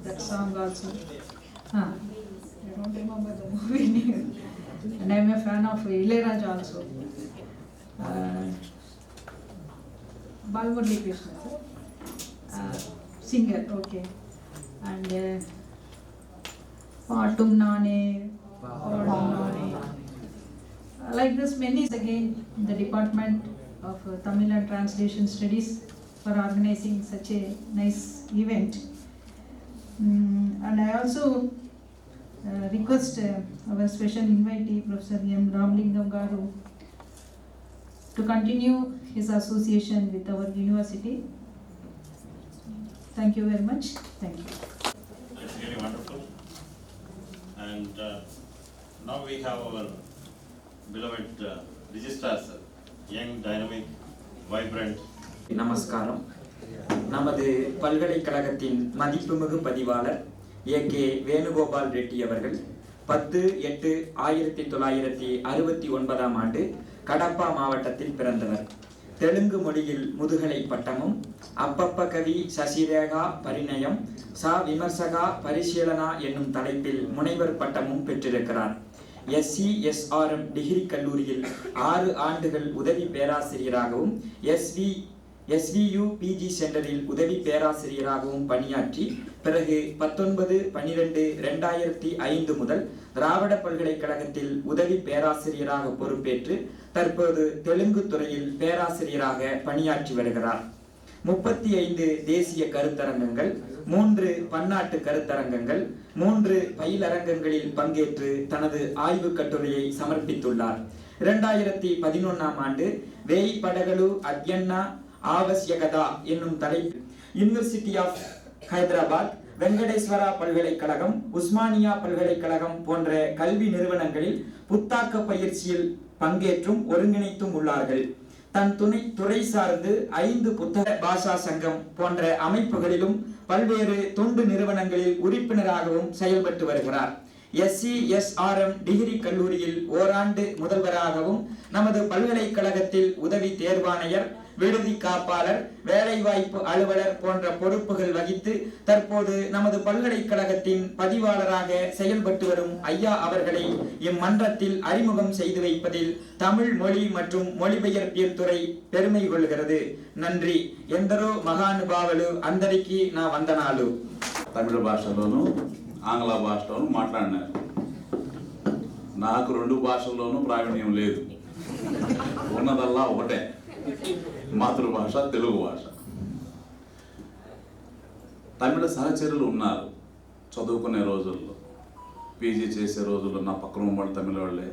Speaker 11: that song also. I don't remember the movie name. And I am a fan of Ilayaraja also. Balmurali Krishna, singer, okay. And Paatum Nane, like this many again the Department of Tamil and Translation Studies for organizing such a nice event. And I also request our special invitee, Professor M. Ramalingam garu, to continue his association with our university. Thank you very much. Thank you.
Speaker 3: It's really wonderful. And now we have our beloved registrars, young, dynamic, vibrant.
Speaker 1: நமஸ்காரம். நமது பல்கலைக்கழகத்தின் மதிப்புமிகு பதிவாளர் AK. Venugopal Reddy அவர்கள் 10/8/1969 ஆண்டு கடப்பா மாவட்டத்தில் பிறந்தவர். தெலுங்கு மொழியில் முதுகலை பட்டமும் அப்பப்ப கவி சசிரேகா பரிணயம் சா விமர்சகா பரிசீலனா என்னும் தலைப்பில் முனைவர் பட்டமும் பெற்றிருக்கிறார். SCSRM டிகிரி கல்லூரியில் 6 ஆண்டுகள் உதவி பேராசிரியராகவும் SVU PG சென்டரில் உதவி பேராசிரியராகவும் பணியாற்றி பிறகு 19/12/2005 முதல் திராவிட பல்கலைக்கழகத்தில் உதவி பேராசிரியராக பொறுப்பேற்று தற்போது தெலுங்கு துறையில் பேராசிரியராக பணியாற்றி வருகிறார். 35 தேசிய கருத்தரங்கங்கள், 3 பன்னாட்டு கருத்தரங்கங்கள், 3 பயிலரங்கங்களில் பங்கேற்று தனது ஆய்வு கட்டுரையை சமர்ப்பித்துள்ளார். 2011 ஆண்டு வேய் படகலு அத்யன்னா ஆவசியகதா என்னும் தலைப்பில் யூனிவர்சிட்டி ஆஃப் ஹைதராபாத், வெங்கடேஸ்வரா பல்கலைக்கழகம், உஸ்மானியா பல்கலைக்கழகம் போன்ற கல்வி நிறுவனங்களில் புத்தாக்க பயிற்சியில் பங்கேற்றும் ஒருங்கிணைத்தும் உள்ளார்கள். தன் துறை சார்ந்து 5 புத்தக பாஷா சங்கம் போன்ற அமைப்புகளிலும் பல்வேறு தொண்டு நிறுவனங்களில் உறுப்பினராகவும் செயல்பட்டு வருகிறார். SCSRM டிகிரி கல்லூரியில் ஓராண்டு முதல்வராகவும் நமது பல்கலைக்கழகத்தில் உதவி தேர்வாணையர், விடுதி காப்பாளர், வேலைவாய்ப்பு அலுவலர் போன்ற பொறுப்புகள் வகித்து தற்போது நமது பல்கலைக்கழகத்தின் பதிவாளராக செயல்பட்டு வரும் ஐயா அவர்களை இம்மன்றத்தில் அறிமுகம் செய்து வைப்பதில் தமிழ் மொழி மற்றும் மொழிபெயர்ப்பியல் துறை பெருமை கொள்கிறது. நன்றி. ఎందరో మహానుభావులు అందరికీ నా వందనాలు.
Speaker 12: తమిళ భాషలోను ఆంగ్ల భాషలోనూ మాట్లాడినారు. నాకు 2 భాషల్లోనూ ప్రావీణ్యం లేదు, ఉన్నదల్లా ఒకటే, మాతృభాష తెలుగు భాష. తమిళ సహచరులు ఉన్నారు చదువుకునే రోజుల్లో, పీజీ చేసే రోజుల్లో నా పక్కన వాళ్ళు తమిళ వాళ్ళే.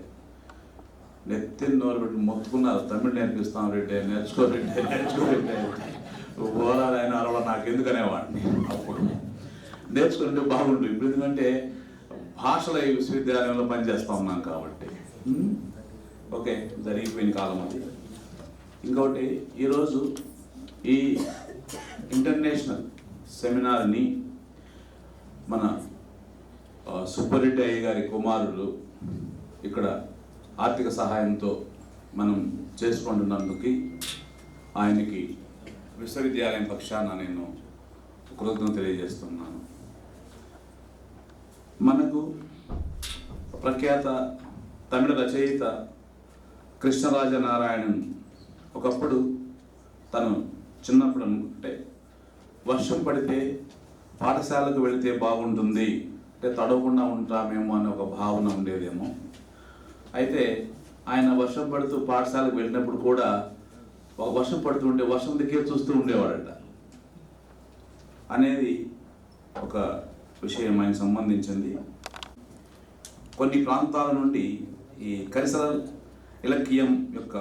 Speaker 12: నెత్తిని నోరు పెట్టి మొత్తుకున్నారు, తమిళ నేర్పిస్తాం రెడ్డి, నేర్చుకోరెడ్డి ఓరాలైన అరవై నాకు ఎందుకనేవాడిని. అప్పుడు నేర్చుకుంటే బాగుంటుంది. ఇప్పుడు ఎందుకంటే భాషల విశ్వవిద్యాలయంలో పనిచేస్తూ ఉన్నాం కాబట్టి. ఓకే, జరిగిపోయిన కాలం అది. ఇంకొకటి, ఈరోజు ఈ ఇంటర్నేషనల్ సెమినార్ని మన సుబ్బరెడ్డి అయ్య గారి కుమారుడు ఇక్కడ ఆర్థిక సహాయంతో మనం చేసుకుంటున్నందుకు ఆయనకి విశ్వవిద్యాలయం పక్షాన నేను కృతజ్ఞత తెలియజేస్తున్నాను. మనకు ప్రఖ్యాత తమిళ రచయిత కృష్ణరాజనారాయణన్ ఒకప్పుడు తను చిన్నప్పుడు అనుకుంటే వర్షం పడితే పాఠశాలకు వెళితే బాగుంటుంది, అంటే తడవకుండా ఉంటామేమో అనే ఒక భావన ఉండేదేమో. అయితే ఆయన వర్షం పడుతూ పాఠశాలకు వెళ్ళినప్పుడు కూడా వర్షం పడుతుంటే వర్షం దగ్గర చూస్తూ ఉండేవాడట అనేది ఒక విషయం ఆయన సంబంధించింది. కొన్ని ప్రాంతాల నుండి ఈ కల్చరల్ ఇలక్కియం యొక్క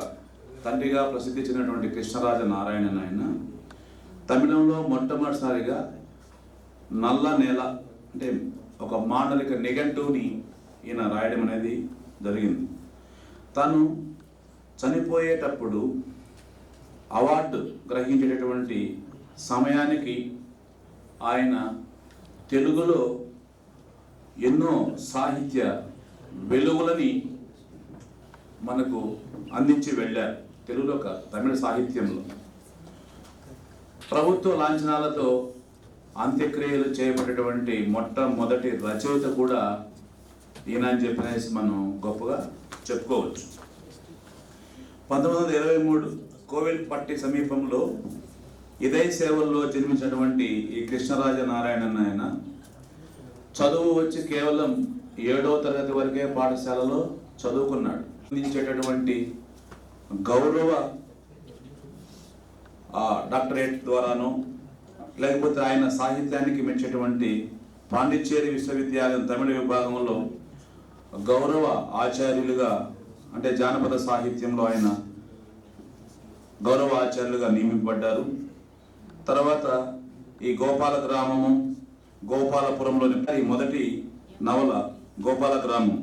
Speaker 12: తండ్రిగా ప్రసిద్ధి చెందినటువంటి కృష్ణరాజ నారాయణన్ ఆయన తమిళంలో మొట్టమొదటిసారిగా నల్ల నేల అంటే ఒక మాండలిక నిఘంటువుని ఈయన రాయడం అనేది జరిగింది. తను చనిపోయేటప్పుడు అవార్డు గ్రహించేటటువంటి సమయానికి ఆయన తెలుగులో ఎన్నో సాహిత్య వెలుగులని మనకు అందించి వెళ్ళారు. తెలుగులో కాదు, తమిళ సాహిత్యంలో. ప్రభుత్వ లాంఛనాలతో అంత్యక్రియలు చేయబడేటువంటి మొట్టమొదటి రచయిత కూడా ఈయన అని చెప్పినేసి మనం గొప్పగా చెప్పుకోవచ్చు. 1923 కోవిల్పట్టి సమీపంలో ఇదై సేవల్లో జన్మించినటువంటి ఈ కృష్ణరాజ నారాయణన్ ఆయన చదువు వచ్చి కేవలం 7వ తరగతి వరకే పాఠశాలలో చదువుకున్నాడు. అందించేటటువంటి గౌరవ డాక్టరేట్ ద్వారాను, లేకపోతే ఆయన సాహిత్యానికి మెచ్చేటువంటి పాండిచ్చేరి విశ్వవిద్యాలయం తమిళ విభాగంలో గౌరవ ఆచార్యులుగా, అంటే జానపద సాహిత్యంలో ఆయన గౌరవ ఆచార్యులుగా నియమింపబడ్డారు. తర్వాత ఈ గోపాల గ్రామము, గోపాలపురంలోని మొదటి నవల గోపాల గ్రామం.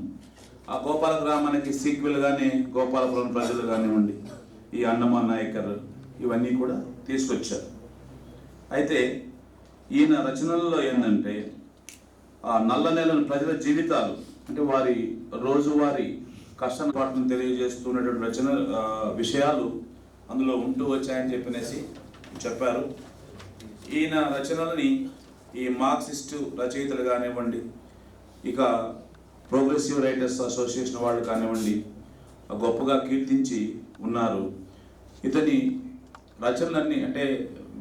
Speaker 12: ఆ గోపాల గ్రామానికి సీక్వెల్గానే గోపాలపురం ప్రజలు కానివ్వండి, ఈ అన్నమా నాయకర్ ఇవన్నీ కూడా తీసుకొచ్చారు. అయితే ఈయన రచనల్లో ఏంటంటే ఆ నల్ల నేలను ప్రజల జీవితాలు, అంటే వారి రోజువారీ కష్టాలను తెలియజేస్తున్నటువంటి రచన విషయాలు అందులో ఉంటూ వచ్చాయని చెప్పనేసి చెప్పారు. ఈయన రచనలని ఈ మార్క్సిస్టు రచయితలు కానివ్వండి, ఇక ప్రోగ్రెసివ్ రైటర్స్ అసోసియేషన్ వాళ్ళు కానివ్వండి గొప్పగా కీర్తించి ఉన్నారు. ఇతని రచనలన్నీ, అంటే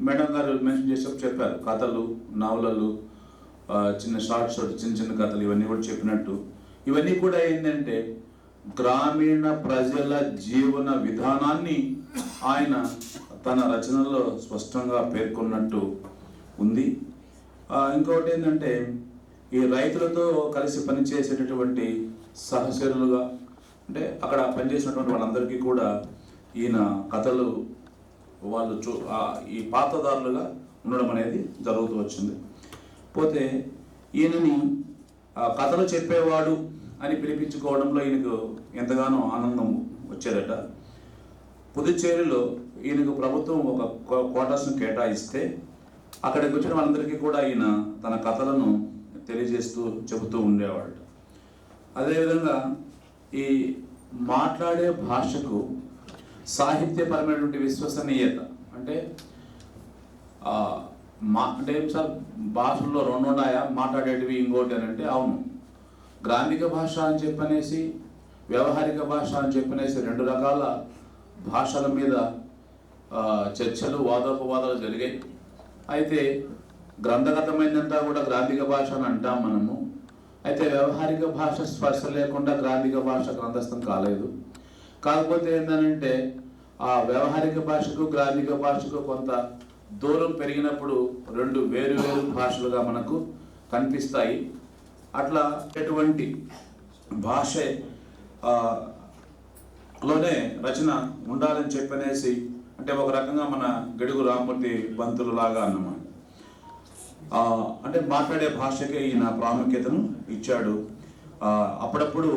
Speaker 12: మేడం గారు మెన్షన్ చేసి చెప్పారు, కథలు, నవలలు, చిన్న షార్ట్ చిన్న కథలు, ఇవన్నీ కూడా చెప్పినట్టు ఇవన్నీ కూడా ఏంటంటే గ్రామీణ ప్రజల జీవన విధానాన్ని ఆయన తన రచనల్లో స్పష్టంగా పేర్కొన్నట్టు ఉంది. ఇంకొకటి ఏంటంటే ఈ రైతులతో కలిసి పనిచేసేటటువంటి సహచరులుగా, అంటే అక్కడ పనిచేసినటువంటి వాళ్ళందరికీ కూడా ఈయన కథలు వాళ్ళు ఈ పాత్రదారులుగా ఉండడం అనేది జరుగుతూ వచ్చింది. పోతే ఈయనని కథలు చెప్పేవాడు అని పిలిపించుకోవడంలో ఈయనకు ఎంతగానో ఆనందం వచ్చేదట. పుదుచ్చేరిలో ఈయనకు ప్రభుత్వం ఒక క్వార్టర్స్ను కేటాయిస్తే అక్కడికి వచ్చిన వాళ్ళందరికీ కూడా ఈయన తన కథలను తెలియజేస్తూ చెబుతూ ఉండేవాడు. అదేవిధంగా ఈ మాట్లాడే భాషకు సాహిత్యపరమైనటువంటి విశ్వసనీయత, అంటే అంటే సార్ భాషల్లో 2 ఉన్నాయా, మాట్లాడేటివి ఇంకోటి అని అంటే అవును, గ్రామిక భాష అని చెప్పనేసి వ్యవహారిక భాష అని చెప్పనేసి 2 రకాల భాషల మీద చర్చలు, వాదోపవాదాలు జరిగాయి. అయితే గ్రంథగతమైందంతా కూడా గ్రాంధిక భాష అని అంటాం మనము. అయితే వ్యవహారిక భాష స్పర్శ లేకుండా గ్రాంధిక భాష గ్రంథస్థం కాలేదు. కాకపోతే ఏంటంటే ఆ వ్యవహారిక భాషకు గ్రాంధిక భాషకు కొంత దూరం పెరిగినప్పుడు రెండు వేరు వేరు భాషలుగా మనకు కనిపిస్తాయి. అట్లా ఎటువంటి భాష లోనే రచన ఉండాలని చెప్పనేసి, అంటే ఒక రకంగా మన గడుగు రామూర్తి పంతులు లాగా అన్నమాట. అంటే మాట్లాడే భాషకే ఈయన ప్రాముఖ్యతను ఇచ్చాడు. అప్పుడప్పుడు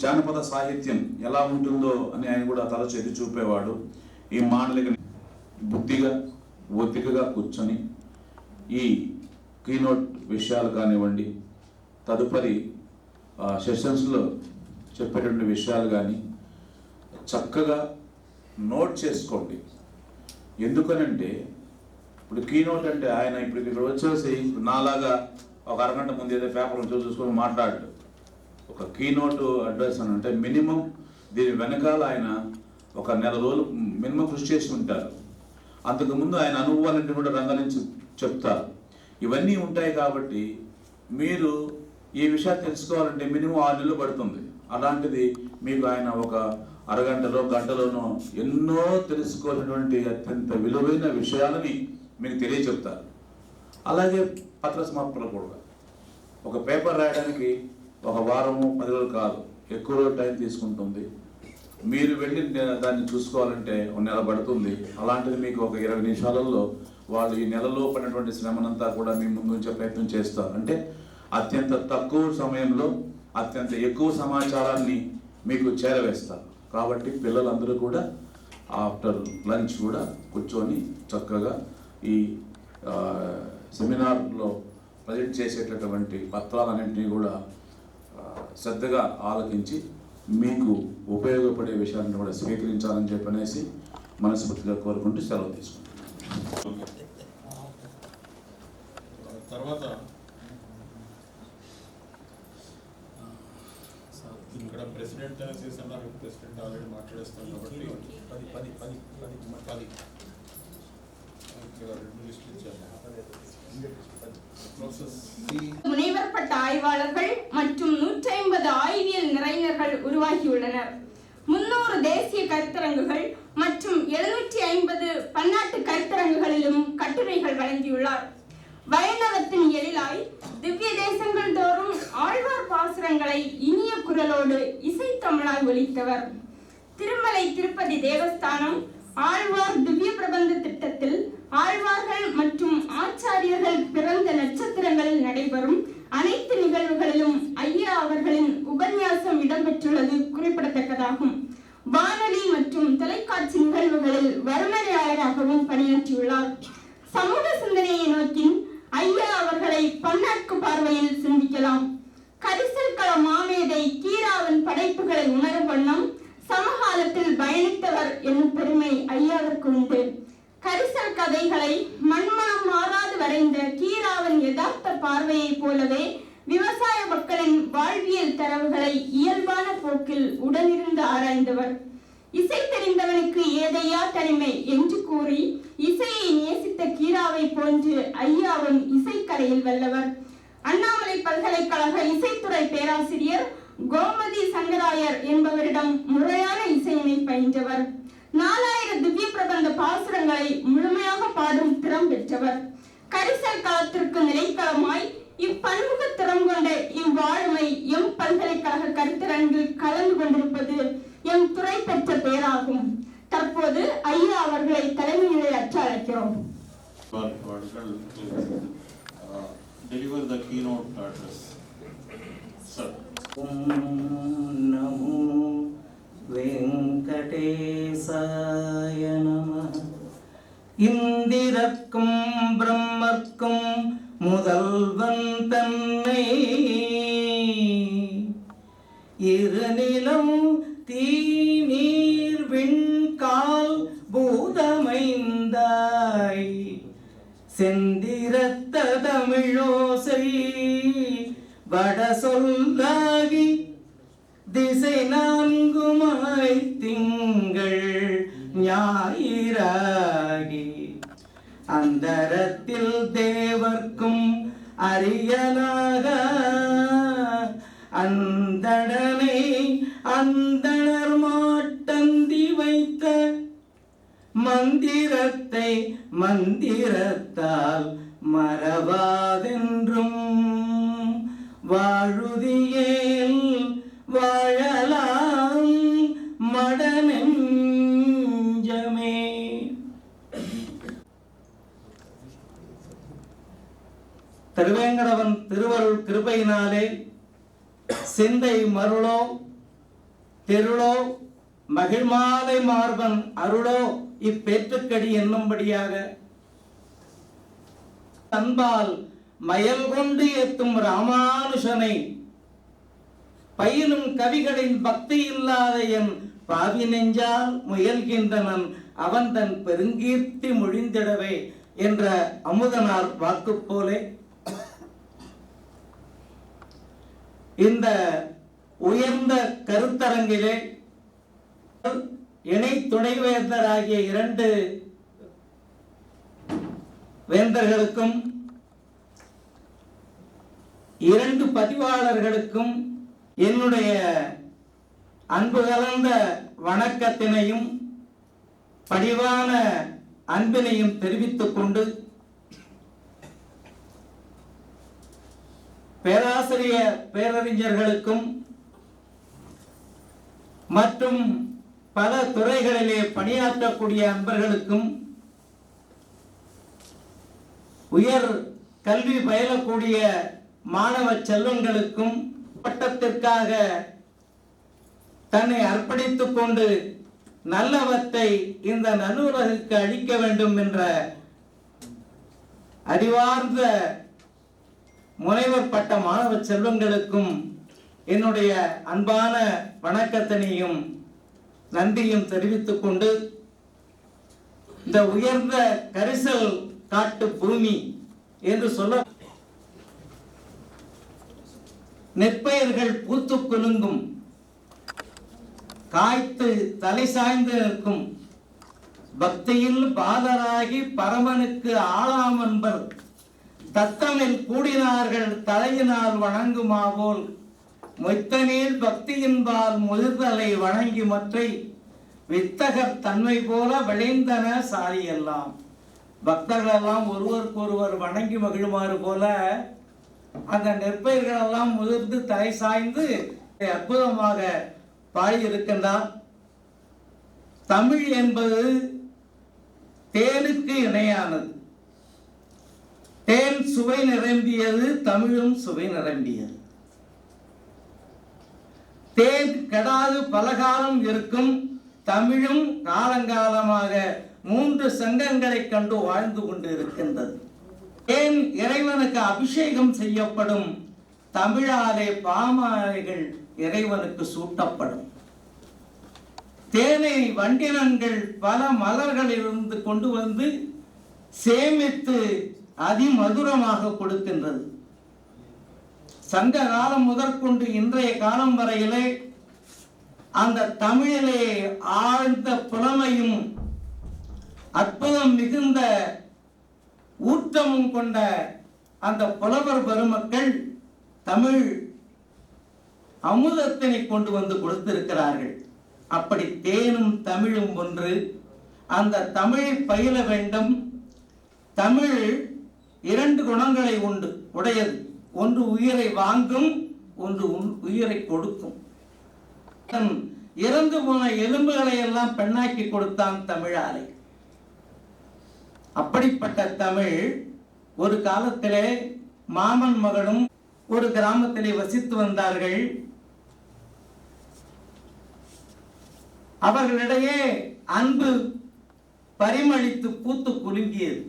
Speaker 12: జానపద సాహిత్యం ఎలా ఉంటుందో అని ఆయన కూడా తలచి ఎత్తి చూపేవాడు. ఈ మాటలకి బుద్ధిగా ఒత్తికగా కూర్చొని ఈ కీనోట్ విషయాలు కానివ్వండి, తదుపరి సెషన్స్లో చెప్పేటువంటి విషయాలు కానీ చక్కగా నోట్ చేసుకోండి. ఎందుకనంటే ఇప్పుడు కీనోట్ అంటే ఆయన ఇప్పుడు ఇక్కడ వచ్చేసి నాలాగా ఒక అరగంట ముందు ఏదో పేపర్ చూసుకొని మాట్లాడు. ఒక కీనోట్ అడ్రస్ అని అంటే మినిమం దీని వెనకాల ఆయన ఒక నెల రోజులు మినిమం కృషి చేసి ఉంటారు. అంతకుముందు ఆయన అనుభవాలన్నీ కూడా రంగరించి చెప్తారు. ఇవన్నీ ఉంటాయి కాబట్టి మీరు ఈ విషయాలు తెలుసుకోవాలంటే మినిమం 6 నెలలు పడుతుంది. అలాంటిది మీకు ఆయన ఒక అరగంటలో గంటలోనో ఎన్నో తెలుసుకోవాల్సినటువంటి అత్యంత విలువైన విషయాలని మీకు తెలియచెప్తారు. అలాగే పత్ర సమర్పణ కూడా ఒక పేపర్ రాయడానికి ఒక వారము 10 రోజులు కాదు, ఎక్కువ రోజు టైం తీసుకుంటుంది. మీరు వెళ్ళి దాన్ని చూసుకోవాలంటే 1 నెల పడుతుంది. అలాంటిది మీకు ఒక 20 నిమిషాలలో వాళ్ళు ఈ నెలలో పడినటువంటి శ్రమనంతా కూడా మీ ముందు ఉంచే ప్రయత్నం చేస్తారు. అంటే అత్యంత తక్కువ సమయంలో అత్యంత ఎక్కువ సమాచారాన్ని మీకు చేరవేస్తారు. కాబట్టి పిల్లలందరూ కూడా ఆఫ్టర్ లంచ్ కూడా కూర్చొని చక్కగా ఈ సెమినార్లో ప్రజెంట్ చేసేటటువంటి పత్రాలన్నింటినీ కూడా శ్రద్ధగా ఆలకించి మీకు ఉపయోగపడే విషయాలను కూడా స్వీకరించాలని చెప్పనేసి మనస్ఫూర్తిగా కోరుకుంటూ సెలవు తీసుకుంటాం.
Speaker 3: తర్వాత ఇక్కడ ప్రెసిడెంట్ అనేసి అన్నారు. ప్రెసిడెంట్ ఆల్రెడీ మాట్లాడేస్తాను కాబట్టి 10
Speaker 4: முனைவர் பட்ட ஆய்வாளர்கள் மற்றும் 150 ஆய்வியல் நிறைஞர்கள் உருவாகியுள்ளனர். 300 தேசிய கருத்தரங்குகள் மற்றும் 750 பன்னாட்டு கருத்தரங்குகளிலும் கட்டுரைகள் வழங்கியுள்ளார். வைணவத்தின் எழிலாய் திவ்ய தேசங்கள் தோறும் ஆழ்வார் பாசுரங்களை இனிய குரலோடு இசைத்தமிழாய் ஒலித்தவர். திருமலை திருப்பதி தேவஸ்தானம் ஆழ்வார் திவ்ய பிரபந்த திட்டத்தில் ஆழ்வார்கள் மற்றும் ஆச்சாரியர்கள் பிறந்த நட்சத்திரங்களில் நடைபெறும் அனைத்து நிகழ்வுகளிலும் ஐயா அவர்களின் உபன்யாசம் இடம்பெற்றுள்ளது குறிப்பிடத்தக்கதாகும். வானொலி மற்றும் தொலைக்காட்சி நிகழ்வுகளில் வருணனையாளராகவும் பணியாற்றியுள்ளார். சமூக சிந்தனையை நோக்கி ஐயா அவர்களை பன்னாட்டு பார்வையில் சிந்திக்கலாம். கரிசல் கள மாமேதை கீராவின் படைப்புகளை உணரும் வண்ணம் சமகாலத்தில் பயணித்தவர் என்னும் பெருமை ஐயாவிற்கு உண்டு. கரிசல் கதைகளை மண்மனம் மாறாது வரைந்த கீராவின் யதார்த்த பார்வையை போலவே விவசாய மக்களின் வாழ்வியல் தரவுகளை இயல்பான போக்கில் உடனிருந்து ஆராய்ந்தவர். இசை தெரிந்தவனுக்கு ஏதையா தனிமை என்று கூறி இசையை நேசித்த கீராவை போன்று ஐயாவும் இசைக்கலையில் வல்லவர். அண்ணாமலை பல்கலைக்கழக இசைத்துறை பேராசிரியர் கோமதி சங்கராயர் என்பவரிடம் முறையான இசையினை பயின்றவர். 4000 திவ்ய பிரபந்த பாசுரங்களை முழுமையாக பாடும் திறம் பெற்றவர். கரிசல் களத்திற்கு நிலைக்களமாய் இப்பன்முக திறம் கொண்ட இவ்வாழ்மை எம் பல்கலைக்கழக கருத்தரங்கில் கலந்து கொண்டிருப்பது எம் துறை பெற்ற பெயராகும். தற்போது ஐயா அவர்களை தலைமையுரையாற்ற அழைக்கிறோம்.
Speaker 3: Deliver the keynote address. Sir.
Speaker 13: नमो वेंकटेशाय नमः. இந்திரக்கும் பிரம்மர்க்கும் முதல்வன் தன்னை இருநிலம் தீநீர் விண்கால் பூதமைந்தாய் செந்திரத்த தமிழோசை வட சொல்லாகி திசை நான்குமாய் திங்கள் ஞாயிறாகி அந்தரத்தில் தேவர்க்கும் அரியனாக அந்தடனை அந்தணர் மாட்டந்தி வைத்த மந்திரத்தை மந்திரத்தால் மறவாதென்றும் வாழுதியேல் வாழலாம் மடநெஞ்சமே. திருவேங்கடவன் திருவருள் கிருபையினாலே சிந்தை மருளோ தெருளோ மகிழ்மாலை மார்பன் அருளோ இப்பேற்றுக்கடி என்னும்படியாக அன்பால் மயல் கொண்டு ஏத்தும் ராமானுஷனை பயிலும் கவிகளின் பக்தி இல்லாத என் பாவி நெஞ்சால் முயல்கின்றனன் அவன் தன் பெருங்கீர்த்தி மொழிந்திடவே என்ற அமுதனார் வாக்கு போலே இந்த உயர்ந்த கருத்தரங்கிலே இணை துணைவேந்தராகிய 2 வேந்தர்களுக்கும் 2 பதிவாளர்களுக்கும் என்னுடைய அன்பு கலந்த வணக்கத்தினையும் பணிவான அன்பினையும் தெரிவித்துக் கொண்டு பேராசிரியர் பேரறிஞர்களுக்கும் மற்றும் பல துறைகளிலே பணியாற்றக்கூடிய அன்பர்களுக்கும் உயர் கல்வி பயிலக்கூடிய மாணவ செல்வங்களுக்கும் பட்டத்திற்காக தன்னை அர்ப்பணித்துக் கொண்டு நல்லவற்றை இந்த நல்லுலகுக்கு அளிக்க வேண்டும் என்ற அறிவார்ந்த முனைவர் பட்ட மாணவ செல்வங்களுக்கும் என்னுடைய அன்பான வணக்கத்தினையும் நன்றியும் தெரிவித்துக் கொண்டு இந்த உயர்ந்த கரிசல் காட்டு பூமி என்று சொல்ல நெற்பயிர்கள் பூத்து குலுங்கும், காய்த்து தலை சாய்ந்து நிற்கும், பக்தியில் பாலராகி பரமனுக்கு ஆளாம் என்பர் தத்தமில் கூடினார்கள் தலையினால் வணங்குமாவோல் மொய்த்தனில் பக்தியின்பால் முதிர்தலை வணங்கி மற்றை வித்தகர் தன்மை போல விளைந்தன சாரியெல்லாம். பக்தர்கள் எல்லாம் ஒருவருக்கொருவர் வணங்கி மகிழுமாறு போல அந்த நெற்பயிர்கள் எல்லாம் முதிர்ந்து தலை சாய்ந்து அற்புதமாக பாடியிருக்கின்றார். தமிழ் என்பது தேனுக்கு இணையானது. தேன் சுவை நிரம்பியது, தமிழும் சுவை நிரம்பியது. தேன் கெடாது பலகாலம் இருக்கும், தமிழும் காலங்காலமாக 3 சங்கங்களை கண்டு வாழ்ந்து கொண்டு இருக்கின்றது. தேன் இறைவனுக்கு அபிஷேகம் செய்யப்படும், தமிழாலே பாமாலைகள் இறைவனுக்கு சூட்டப்படும். தேனை வண்டினங்கள் பல மலர்களிலிருந்து கொண்டு வந்து சேமித்து அதிமதுரமாக கொடுக்கின்றது. சங்க காலம் முதற்கொண்டு இன்றைய காலம் வரையிலே அந்த தமிழிலே ஆழ்ந்த புலமையும் அற்புதம் மிகுந்த ஊற்றமும் கொண்ட அந்த புலவர் பெருமக்கள் தமிழ் அமுதத்தினை கொண்டு வந்து கொடுத்திருக்கிறார்கள். அப்படி தேனும் தமிழும் ஒன்று. அந்த தமிழை பயில வேண்டும். தமிழ் 2 குணங்களை உடையது. ஒன்று உயிரை வாங்கும், ஒன்று உயிரை கொடுக்கும். இறந்து போன எலும்புகளை எல்லாம் பெண்ணாக்கி கொடுத்தான் தமிழாலை. அப்படிப்பட்ட தமிழ் ஒரு காலத்திலே மாமன் மகனும் ஒரு கிராமத்திலே வசித்து வந்தார்கள். அவர்களிடையே அன்பு பரிமளித்து பூத்து குலுங்கியது.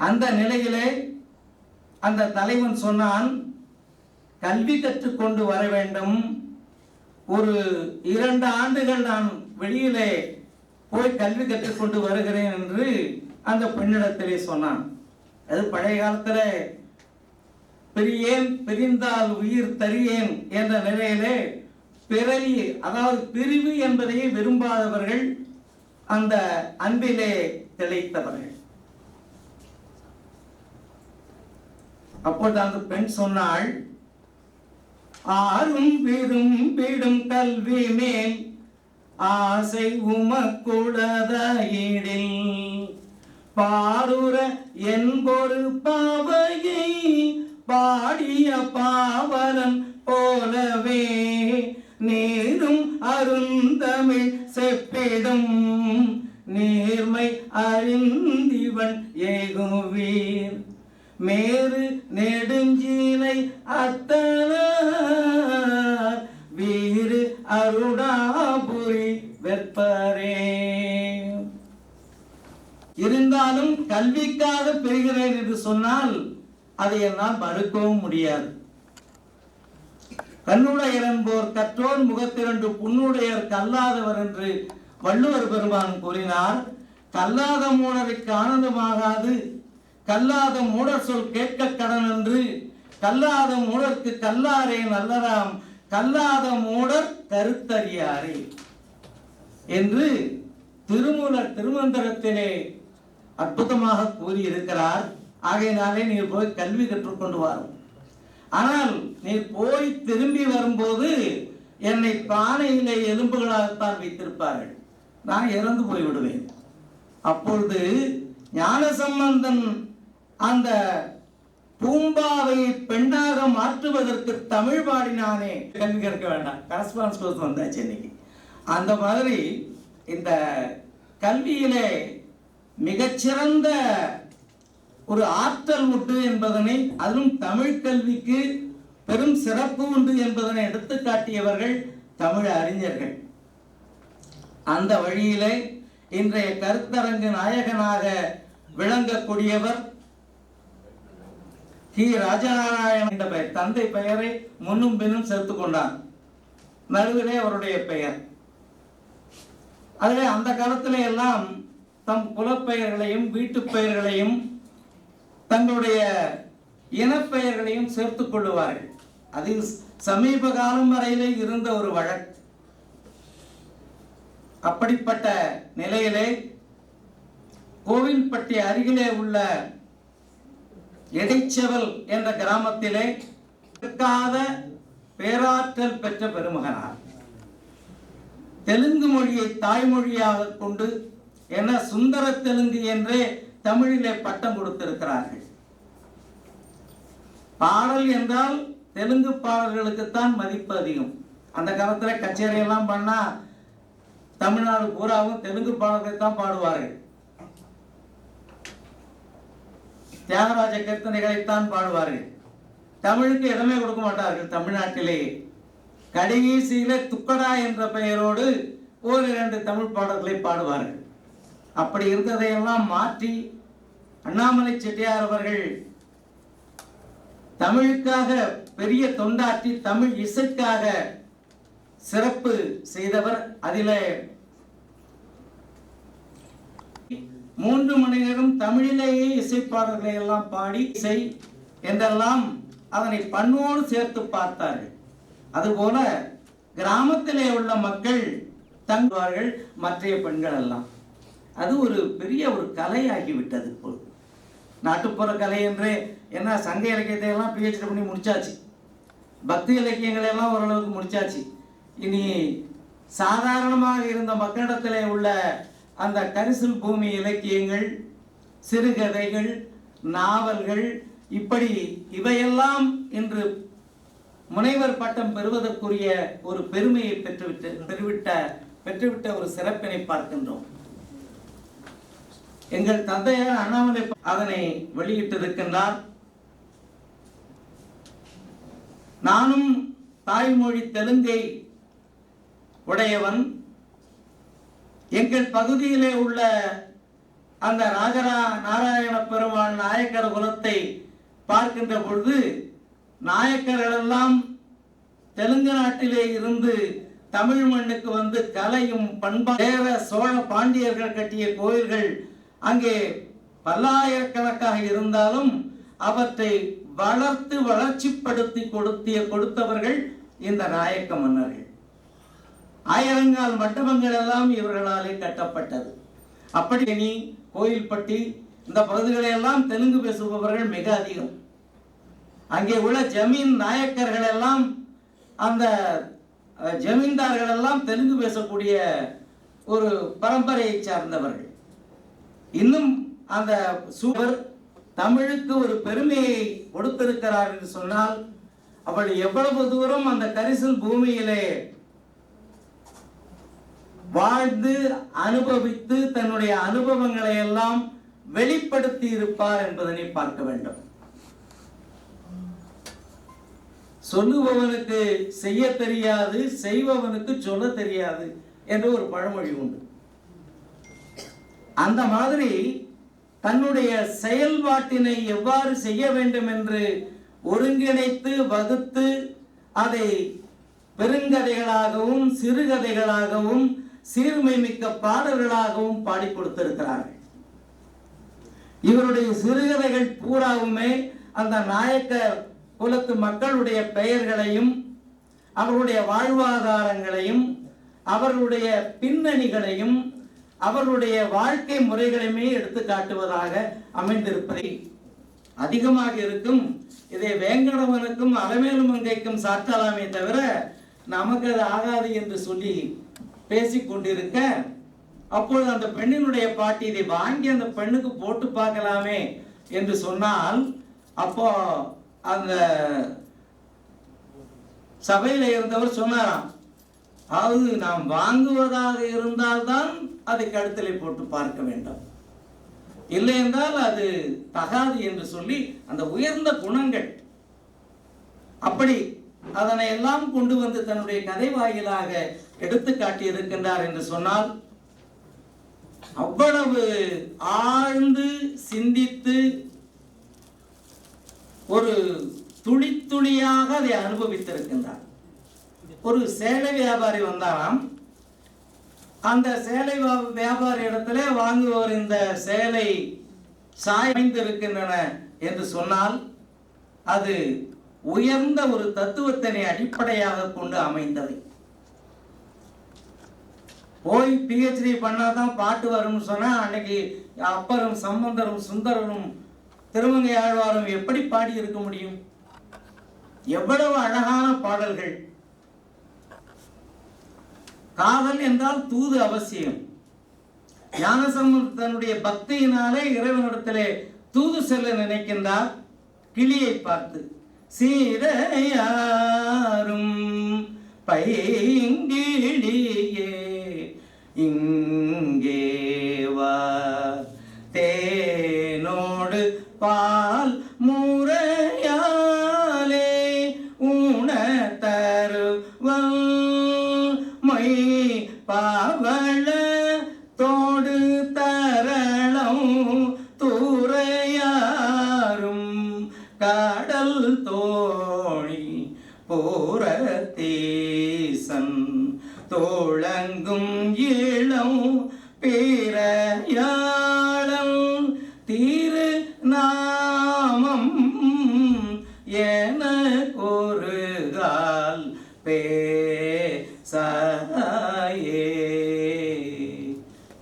Speaker 13: அந்த நிலையிலே அந்த தலைவன் சொன்னான், கல்வி கற்றுக்கொண்டு வர வேண்டும். ஒரு 2 ஆண்டுகள் நான் வெளியிலே போய் கல்வி கற்றுக்கொண்டு வருகிறேன் என்று அந்த பெண்ணிடத்திலே சொன்னான். அது பழைய காலத்தில் பிரியேன் பிரிந்தால் உயிர் தரியேன் என்ற நிலையிலே பிறவி, அதாவது பிரிவு என்பதையே விரும்பாதவர்கள், அந்த அன்பிலே திளைத்தவர்கள். அப்பொழுது அந்த பெண் சொன்னாள், ஆறும் விரும்பிடும் கல்வி மேல் ஆசை உமக்குளதாயிடில் பாருற என்பொரு பாவையை பாடிய பாவலன் போலவே நீரும் அருந்தமிழ் செப்பிடும் நீர்மை அறிந்திவன் ஏகுவீர் மேறு நெடுஞ்சீலை அத்தனார் வீறு அருடாபுரி வெற்பரே. இருந்தாலும் கல்விக்காக பெறுகிறேன் என்று சொன்னால் அதை என்னால் மறுக்கவும் முடியாது. கண்ணுடையர் என்போர் கற்றோர் முகத்திரண்டு புண்ணுடையர் கல்லாதவர் என்று வள்ளுவர் பெருமான் கூறினார். கல்லாத மூடருக்கு ஆனந்தமாகாது, கல்லாத மூடர் சொல் கேட்க கடன் என்று, கல்லாத மூடர்க்கு கல்லாரே நல்லராம், கல்லாத மூடர் கருத்தறியாரே என்று திருமூலர் திருமந்திரத்திலே அற்புதமாக கூறியிருக்கிறார். ஆகையினாலே நீர் போய் கல்வி கற்றுக்கொண்டு வரும். ஆனால் நீர் போய் திரும்பி வரும்போது என்னை பானையிலே எலும்புகளாகத்தான் வைத்திருப்பார்கள், நான் இறந்து போய்விடுவேன். அப்பொழுது ஞானசம்பந்தன் அந்த பூம்பாவை பெண்ணாக மாற்றுவதற்கு தமிழ் பாடினானே, கல்வி கற்க வேண்டாம், கரஸ்பான்ஸ் கோர்ஸ் வந்தாச்சு இன்னைக்கு. அந்த மாதிரி இந்த கல்வியிலே மிகச்சிறந்த ஒரு ஆற்றல் உண்டு என்பதனை, அதிலும் தமிழ் கல்விக்கு பெரும் சிறப்பு உண்டு என்பதனை எடுத்து காட்டியவர்கள் தமிழ் அறிஞர்கள். அந்த வழியிலே இன்றைய கருத்தரங்கு நாயகனாக விளங்கக்கூடியவர் கி ராஜநாராயணன் என்ற பெயர். தந்தை பெயரை முன்னும் பின்னும் சேர்த்துக் கொண்டார், நடுவிலே அவருடைய பெயர். அதிலே அந்த காலத்திலே எல்லாம் தம் புலப்பெயர்களையும் வீட்டு பெயர்களையும் தங்களுடைய இனப்பெயர்களையும் சேர்த்துக் கொள்ளுவார்கள். அது சமீப காலம் வரையிலே இருந்த ஒரு வழக்கு. அப்படிப்பட்ட நிலையிலே கோவில்பட்டி அருகிலே உள்ள இடைச்செவல் என்ற கிராமத்திலே பேராற்றல் பெற்ற பெருமகனார். தெலுங்கு மொழியை தாய்மொழியாக கொண்டு என சுந்தர தெலுங்கு என்றே தமிழிலே பட்டம் கொடுத்திருக்கிறார்கள். பாடல் என்றால் தெலுங்கு பாடல்களுக்குத்தான் மதிப்பு அதிகம். அந்த காலத்துல கச்சேரி எல்லாம் பண்ணா தமிழ்நாடு பூராவும் தெலுங்கு பாடல்களை தான் பாடுவார்கள். தியாகராஜ கீர்த்தனைகளைத்தான் பாடுவார்கள். தமிழுக்கு இடமே கொடுக்க மாட்டார்கள். தமிழ்நாட்டிலே கடைசியில துக்கடா என்ற பெயரோடு ஒரு 2 தமிழ் பாடல்களை பாடுவார்கள். அப்படி இருந்ததையெல்லாம் மாற்றி அண்ணாமலை செட்டியார் அவர்கள் தமிழுக்காக பெரிய தொண்டாற்றி தமிழ் இசைக்காக சிறப்பு செய்தவர். அதிலே 3 மணி நேரம் தமிழிலேயே இசைப்பாடல்களை எல்லாம் பாடி இசை என்றெல்லாம் அதனை பண்ணோடு சேர்த்து பார்த்தார்கள். அதுபோல கிராமத்திலே உள்ள மக்கள் தங்குவார்கள், மற்றைய பெண்கள் எல்லாம். அது ஒரு பெரிய ஒரு கலையாகிவிட்டது. இப்போது நாட்டுப்புற கலை என்றே என்ன, சங்க இலக்கியத்தை எல்லாம் PhD பண்ணி முடிச்சாச்சு, பக்தி இலக்கியங்களை எல்லாம் ஓரளவுக்கு முடிச்சாச்சு. இனி சாதாரணமாக இருந்த மக்களிடத்திலே உள்ள அந்த கரிசல் பூமி இலக்கியங்கள், சிறுகதைகள், நாவல்கள், இப்படி இவையெல்லாம் இன்று முனைவர் பட்டம் பெறுவதற்குரிய ஒரு பெருமையை பெற்றுவிட்ட ஒரு சிறப்பினை பார்க்கின்றோம். எங்கள் தந்தையார் அண்ணாமலை அதனை வெளியிட்டிருக்கின்றார். நானும் தாய்மொழி தெலுங்கை உடையவன். எங்கள் பகுதியிலே உள்ள அந்த நாராயண பெருமாள் நாயக்கர் குலத்தை பார்க்கின்ற பொழுது, நாயக்கர்கள் எல்லாம் தெலுங்கு நாட்டிலே இருந்து தமிழ் மண்ணுக்கு வந்து கலையும் சேர சோழ பாண்டியர்கள் கட்டிய கோயில்கள் அங்கே பல்லாயிரக்கணக்காக இருந்தாலும் அவற்றை வளர்த்து வளர்ச்சிப்படுத்தி கொடுத்தவர்கள் இந்த நாயக்க மன்னர்கள். ஆயிரங்கால் மண்டபங்கள் எல்லாம் இவர்களாலே கட்டப்பட்டது. அப்படி கோயில்பட்டி இந்த பகுதிகளை எல்லாம் தெலுங்கு பேசுபவர்கள் மிக அதிகம். அங்கே உள்ள ஜமீன் நாயக்கர்கள் எல்லாம் அந்த ஜமீன்தார்கள் எல்லாம் தெலுங்கு பேசக்கூடிய ஒரு பரம்பரையை சார்ந்தவர்கள். இன்னும் அந்த சூப்பர் தமிழுக்கு ஒரு பெருமையை கொடுத்திருக்கிறார் என்று சொன்னால் அவள் எவ்வளவு தூரம் அந்த கரிசல் பூமியிலே வாழ்ந்து அனுபவித்து தன்னுடைய அனுபவங்களை எல்லாம் வெளிப்படுத்தி இருப்பார் என்பதனை பார்க்க வேண்டும். சொல்லுபவனுக்கு செய்ய தெரியாது, செய்பவனுக்கு சொல்ல தெரியாது என்று ஒரு பழமொழி உண்டு. அந்த மாதிரி தன்னுடைய செயல்பாட்டினை எவ்வாறு செய்ய வேண்டும் என்று ஒருங்கிணைத்து வகுத்து அதை பெருங்கதைகளாகவும் சிறுகதைகளாகவும் சீர்மை மிக்க பாடல்களாகவும் பாடி கொடுத்திருக்கிறார்கள். இவருடைய சிறுகதைகள் பூராவுமே அந்த நாயக்க குலத்து மக்களுடைய பெயர்களையும் அவர்களுடைய வாழ்வாதாரங்களையும் அவர்களுடைய பின்னணிகளையும் அவர்களுடைய வாழ்க்கை முறைகளையுமே எடுத்து காட்டுவதாக அமைந்திருப்பதை அதிகமாக இருக்கும். இதை வேங்கடவனுக்கும் அலமேலுமங்கைக்கும் சாற்றலாமே தவிர நமக்கு அது ஆகாது என்று சொல்லி பேசிக்கொண்டிருக்க, அப்பொழுது அந்த பெண்ணினுடைய பாட்டி இதை வாங்கி அந்த பெண்ணுக்கு போட்டு பார்க்கலாமே என்று சொன்னால், அப்போ அந்த சபையில இருந்தவர் சொன்னாராம், அதாவது நாம் வாங்குவதாக இருந்தால்தான் அதை கழுத்திலே போட்டு பார்க்க வேண்டும், இல்லை என்றால் அது தகாது என்று சொல்லி அந்த உயர்ந்த குணங்கள் அப்படி அதனை எல்லாம் கொண்டு வந்து தன்னுடைய கதை வாயிலாக எடுத்து காட்டி இருக்கின்றார் என்று சொன்னால், அவ்வளவு ஆழ்ந்து சிந்தித்து ஒரு துளி துளியாக அதை அனுபவித்திருக்கின்றார். ஒரு சேலை வியாபாரி வந்தாராம். அந்த சேலை வியாபாரி இடத்துல வாங்குவோர் இந்த சேலை சாய்ந்திருக்கின்றன என்று சொன்னால் அது உயர்ந்த ஒரு தத்துவத்தினை அடிப்படையாக கொண்டு அமைந்தது. போய் PhD பண்ணாதான் பாட்டு வரும்னு சொன்னா அன்னைக்கு அப்பரும் சம்பந்தரும் சுந்தரரும் திருமங்கை ஆழ்வாரும் எப்படி பாடி இருக்க முடியும்? எவ்வளவு அழகான பாடல்கள்! காதல் என்றால் தூது அவசியம். ஞானசம்பந்தர் தன்னுடைய பக்தியினாலே இறைவனிடத்திலே தூது செல்ல நினைக்கின்றார். கிளியை பார்த்து, சீரையாரும் பைங்கிளியே இங்கே வா, தேனோடு பால் முறையாலே உண தருவல் மை பாவள தோடு தரளம் தூரையாரும் கடல் தோழி போரத்தீசன் தோழங்கும் இளம் பேரையாளம் திரு நாமம் என ஒருகால் பேசாயே.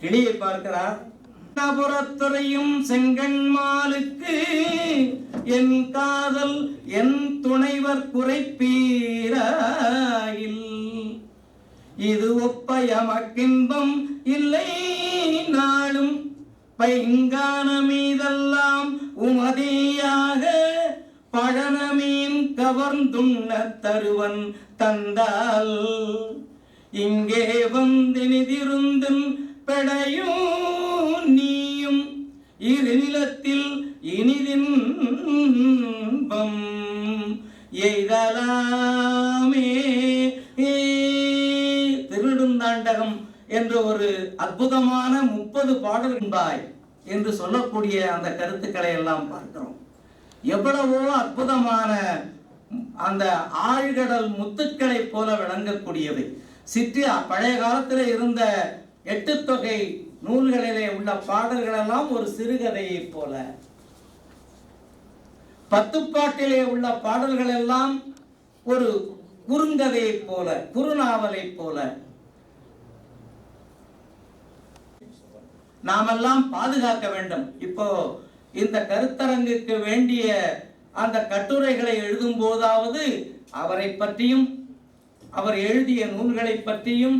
Speaker 13: கிளியை பார்க்கிறார். புறத்துறையும் செங்கண்மாலுக்கு என் காதல் என் துணைவர் குறைப்பீராயில், இது ஒப்பயமக்கின்பம் இல்லை நாளும் பைங்கான மீதெல்லாம் உமதியாக பழனமீன் கவர்ந்துண்ண தருவன் தந்தால், இங்கே வந்தினிதிருந்தும் பெடையும் நீயும் இரு நிலத்தில் இனிதின்பம் எய்தலாமே. திருடுந்தாண்டகம் என்ற ஒரு அற்புதமான 30 பாடல்பாய் என்று சொல்லக்கூடிய அந்த கருத்துக்களை எல்லாம் பார்க்கிறோம். எவ்வளவோ அற்புதமான அந்த ஆழ்கடல் முத்துக்களை போல விளங்கக்கூடியவை. பழைய காலத்தில் இருந்த 8 தொகை நூல்களிலே உள்ள பாடல்கள் எல்லாம் ஒரு சிறுகதையை போல, 10 பாட்டிலே உள்ள பாடல்கள் எல்லாம் ஒரு குறுங்கதையை போல, குறுநாவலை போல நாமெல்லாம் பாதுகாக்க வேண்டும். இப்போ இந்த கருத்தரங்குக்கு வேண்டிய அந்த கட்டுரைகளை எழுதும் போதாவது அவரை பற்றியும் அவர் எழுதிய நூல்களை பற்றியும்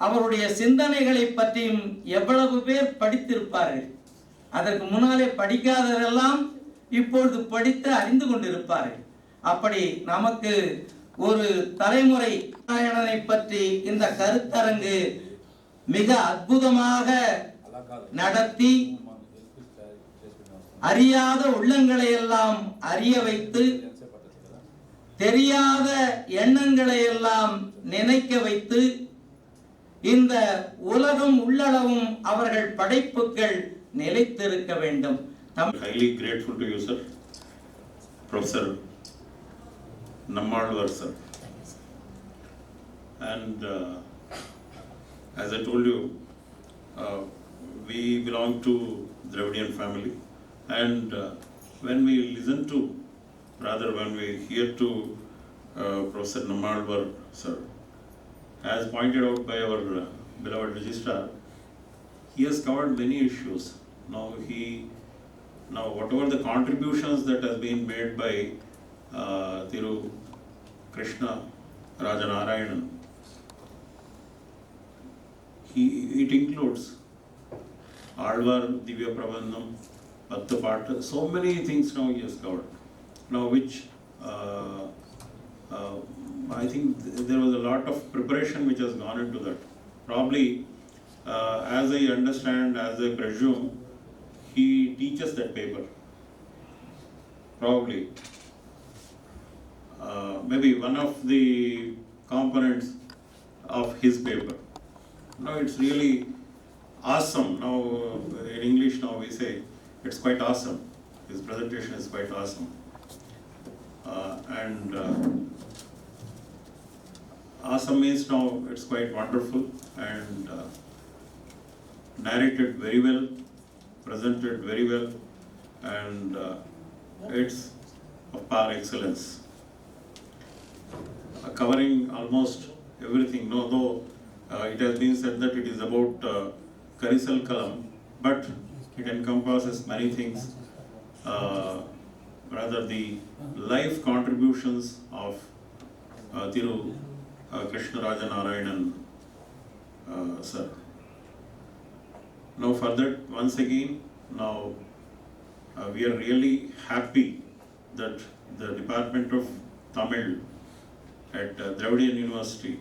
Speaker 13: அவருடைய சிந்தனைகளை பற்றியும் எவ்வளவு பேர் படித்திருப்பார்கள்? அதற்கு முன்னாலே படிக்காதவரெல்லாம் இப்பொழுது படித்து அறிந்து கொண்டிருப்பார்கள். அப்படி நமக்கு ஒரு தலைமுறை நாராயணனை பற்றி இந்த கருத்தரங்கு மிக அற்புதமாக நடத்தி அறியாத உள்ளங்களை எல்லாம் அறிய வைத்து தெரியாத எண்ணங்களை எல்லாம் நினைக்க வைத்து இந்த உலகம் உள்ளளவும் அவர்கள் படைப்புகள் நிலைத்திருக்க வேண்டும்.
Speaker 3: Highly grateful to you, sir, Professor Nammalvar, sir. And as I told you, we belong to Dravidian family, and when we listen to, rather when we hear to Professor Nammalvar, sir, as pointed out by our beloved registrar, he has covered many issues. Now whatever the contributions that has been made by Thiru Krishna Rajanarayanan, it includes Alvar Divya Prabandham, Pattu, so many things now he has covered. Now which I think there was a lot of preparation which has gone into that. Probably, as I understand, as I presume, he teaches that paper. Probably. Maybe one of the components of his paper. Now it's really awesome. Now in English now we say it's quite awesome. His presentation is quite awesome. Awesome means now it's quite wonderful and narrated very well, presented very well, and it's of par excellence. Covering almost everything, though it has been said that it is about Karisal Kalam, but it encompasses many things. Rather the life contributions of Thiru Krishna Rajanarayanan, sir. Now for that, once again, now we are really happy that the Department of Tamil at Dravidian University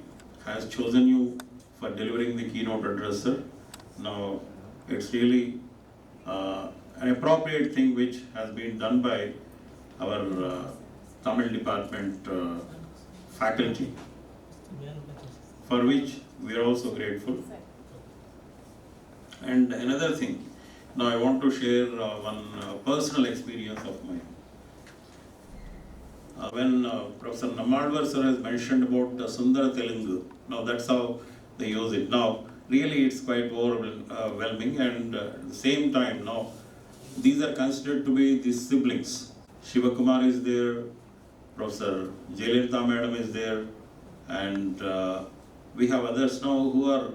Speaker 3: has chosen you for delivering the keynote address, sir. Now it's really an appropriate thing which has been done by our Tamil department faculty, for which we are also grateful. And another thing, now I want to share one personal experience of mine. When Professor Nammalvar sir has mentioned about Sundara Telugu, now that's how they use it. Now really it's quite overwhelming, and at the same time now these are considered to be the siblings. Shivakumar is there, Professor Jayalalitha madam is there, and we have others now who are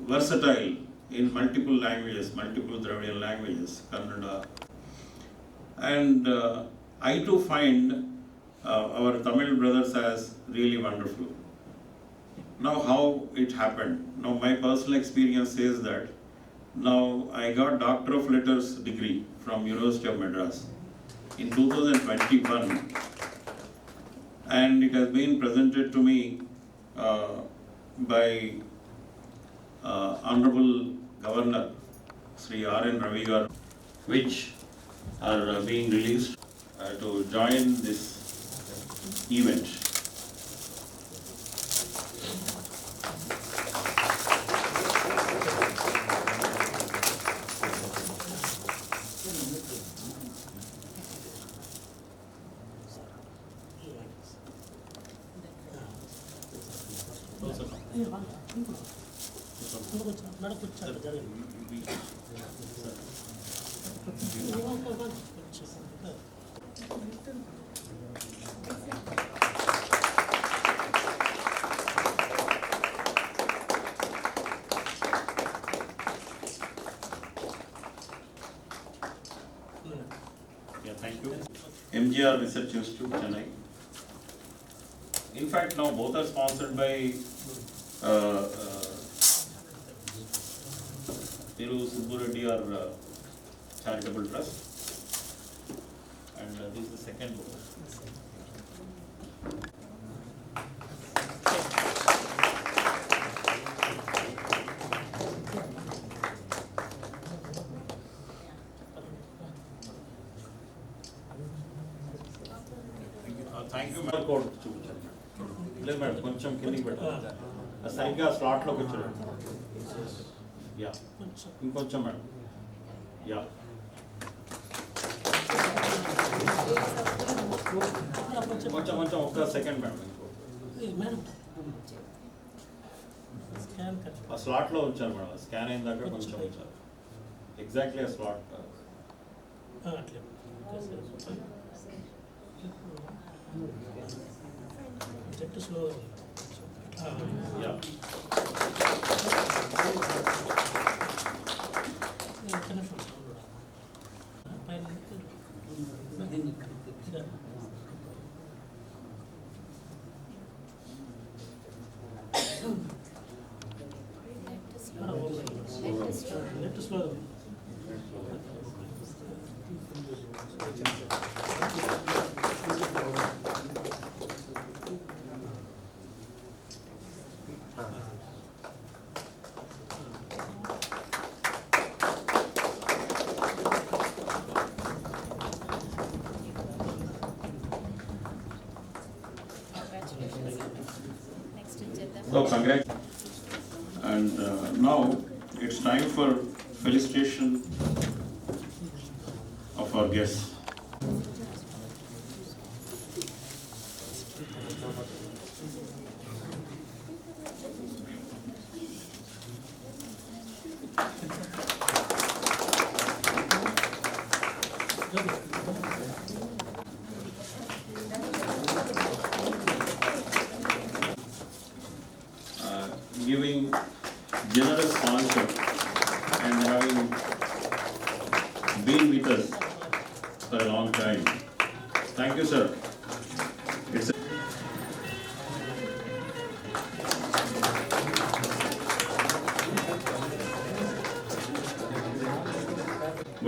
Speaker 3: versatile in multiple languages, multiple Dravidian languages, Kannada. And I too find our Tamil brothers as really wonderful. Now how it happened? Now my personal experience says that now I got Doctor of Letters degree from University of Madras in 2021, and it has been presented to me by Honorable Governor Sri R.N. Ravi Garu, which are being released to join this event. Thank you. MGR Research Institute, Chennai. In fact, now both are sponsored by Thiru Subbu Reddy or Charitable Trust, and this is the second book. Thank you, madam. Code చూపించండి. లేదు madam, కొంచెం కిందికి పెట్టండి. సరిగ్గా స్లాట్లోకి వచ్చాడు. Yeah, ఇంకొంచెం madam. Yeah, కొంచెం ఒక్క సెకండ్ మేడం. ఆ స్లాట్లో ఉంచారు మేడం. స్కాన్ అయిన దగ్గర కొంచెం ఉంచారు. ఎగ్జాక్ట్లీ ఆ slot. Yeah. So congrats, and now it's time for felicitation of our guests. Giving generous sponsor and having been with us for a long time. Thank you, sir. It's a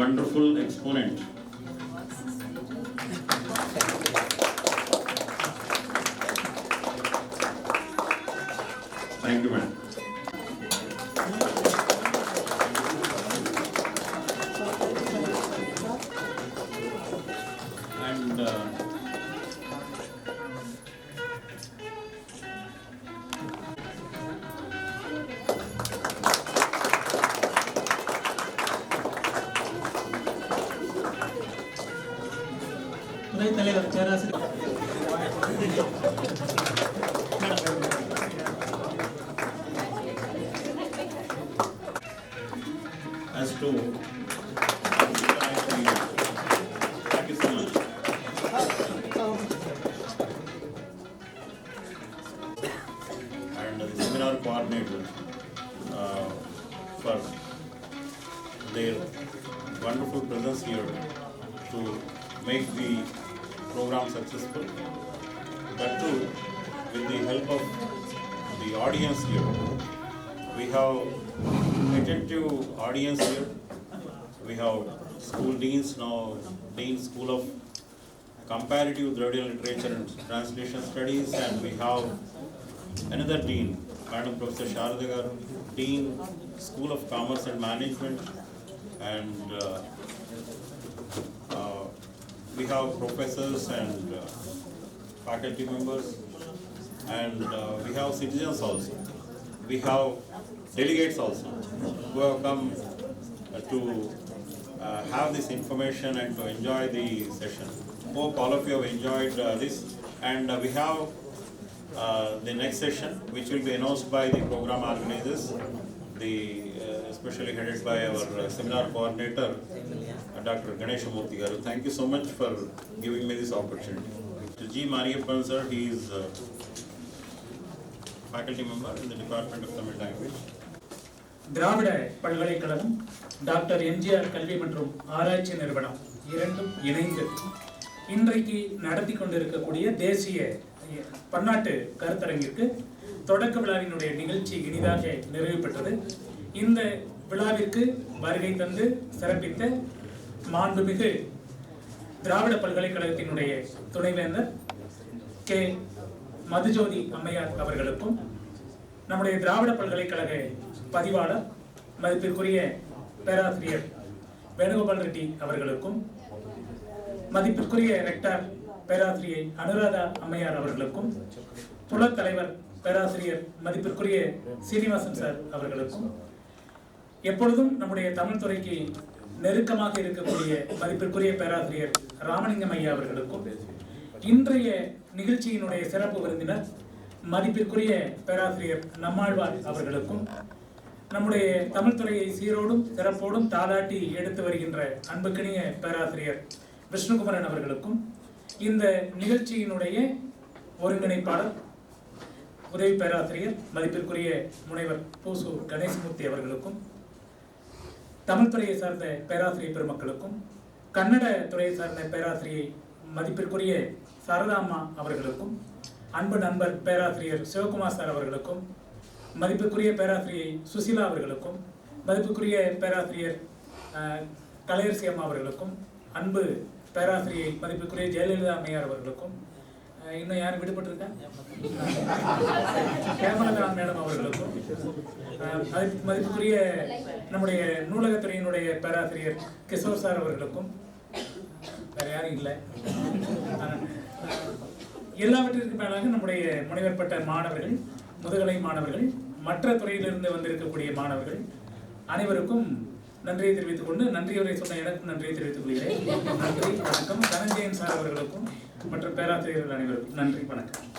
Speaker 3: wonderful exponent. Thank you, madam. And
Speaker 2: தலைவர் பேராசிரியர்
Speaker 3: as to thank you so much. And the seminar coordinator for their wonderful presence here to make the program successful. That too, with the help of the audience here. We have attentive audience here. We have school deans now, Dean School of Comparative Dravidian Literature and Translation Studies, and we have another dean, Madam Professor Sharada Garu, Dean School of Commerce and Management, and we have professors and faculty members, and we have citizens also. We have delegates also who have come to have this information and to enjoy the session. Hope all of you have enjoyed this, and we have the next session which will be announced by the program organizers, especially headed by our seminar coordinator, Dr. Ganeshamurthy Garu. Thank you so much for giving me this opportunity. To G. Mariyappan sir, he is faculty member in the Department of Tamil Language.
Speaker 14: திராவிட பல்கலைக்கழகம், doctor MGR கல்வி மற்றும் ஆராய்ச்சி நிறுவனம் இரண்டும் இணைந்து இன்றைக்கு நடத்தி கொண்டிருக்கக்கூடிய தேசிய பன்னாட்டு கருத்தரங்கிற்கு தொடக்க விழாவினுடைய நிகழ்ச்சி இனிதாக நிறைவு பெற்றது. இந்த விழாவிற்கு வருகை தந்து சிறப்பித்த மாண்புமிகு திராவிட பல்கலைக்கழகத்தினுடைய துணைவேந்தர் கே மதுஜோதி அம்மையார் அவர்களுக்கும், நம்முடைய திராவிட பல்கலைக்கழக பதிவாளர் மதிப்பிற்குரிய பேராசிரியர் வேணுகோபால் ரெட்டி அவர்களுக்கும், மதிப்பிற்குரிய ரெக்டார் பேராசிரியை அனுராதா அம்மையார் அவர்களுக்கும், புலத் தலைவர் பேராசிரியர் மதிப்பிற்குரிய சீனிவாசன் சார் அவர்களுக்கும், எப்பொழுதும் நம்முடைய தமிழ் துறைக்கு நெருக்கமாக இருக்கக்கூடிய மதிப்பிற்குரிய பேராசிரியர் ராமலிங்கம் ஐயா அவர்களுக்கும், இன்றைய நிகழ்ச்சியினுடைய சிறப்பு விருந்தினர் மதிப்பிற்குரிய பேராசிரியர் நம்மாழ்வார் அவர்களுக்கும், நம்முடைய தமிழ் துறையை சீரோடும் சிறப்போடும் தாளாட்டி எடுத்து வருகின்ற அன்புக்கினிய பேராசிரியர் விஷ்ணுகுமரன் அவர்களுக்கும், இந்த நிகழ்ச்சியினுடைய ஒருங்கிணைப்பாளர் உதவி பேராசிரியர் மதிப்பிற்குரிய முனைவர் பூசு கணேசமூர்த்தி அவர்களுக்கும், தமிழ் துறையை சார்ந்த பேராசிரியர் பெருமக்களுக்கும், கன்னட துறையை சார்ந்த பேராசிரியை மதிப்பிற்குரிய சாரதாம்மா அவர்களுக்கும், அன்பு நண்பர் பேராசிரியர் சிவகுமார் சார் அவர்களுக்கும், மதிப்புக்குரிய பேராசிரியை சுசிலா அவர்களுக்கும், மதிப்புக்குரிய பேராசிரியர் கலையரசி அம்மா அவர்களுக்கும், அன்பு பேராசிரியை மதிப்புக்குரிய ஜெயலலிதா அம்மையார் அவர்களுக்கும், இன்னும் யாரும் விடுபட்டிருக்கா கேமலா மேடம் அவர்களுக்கும், மதிப்புக்குரிய நம்முடைய நூலகத்துறையினுடைய பேராசிரியர் கிஷோர் சார் அவர்களுக்கும், வேற யாரும் இல்லை, எல்லாவற்றிற்கு மேலாக நம்முடைய முனைவர் பட்ட மாணவர்கள், முதுகலை மாணவர்கள், மற்ற துறையிலிருந்து வந்திருக்கக்கூடிய மாணவர்கள் அனைவருக்கும் நன்றியை தெரிவித்துக் கொண்டு, நன்றியுரை சொன்ன எனக்கும் நன்றியை தெரிவித்துக் கொள்கிறேன். நன்றி, வணக்கம். தனஞ்சயன் சார் அவர்களுக்கும் மற்ற பேராசிரியர்கள் அனைவருக்கும் நன்றி, வணக்கம்.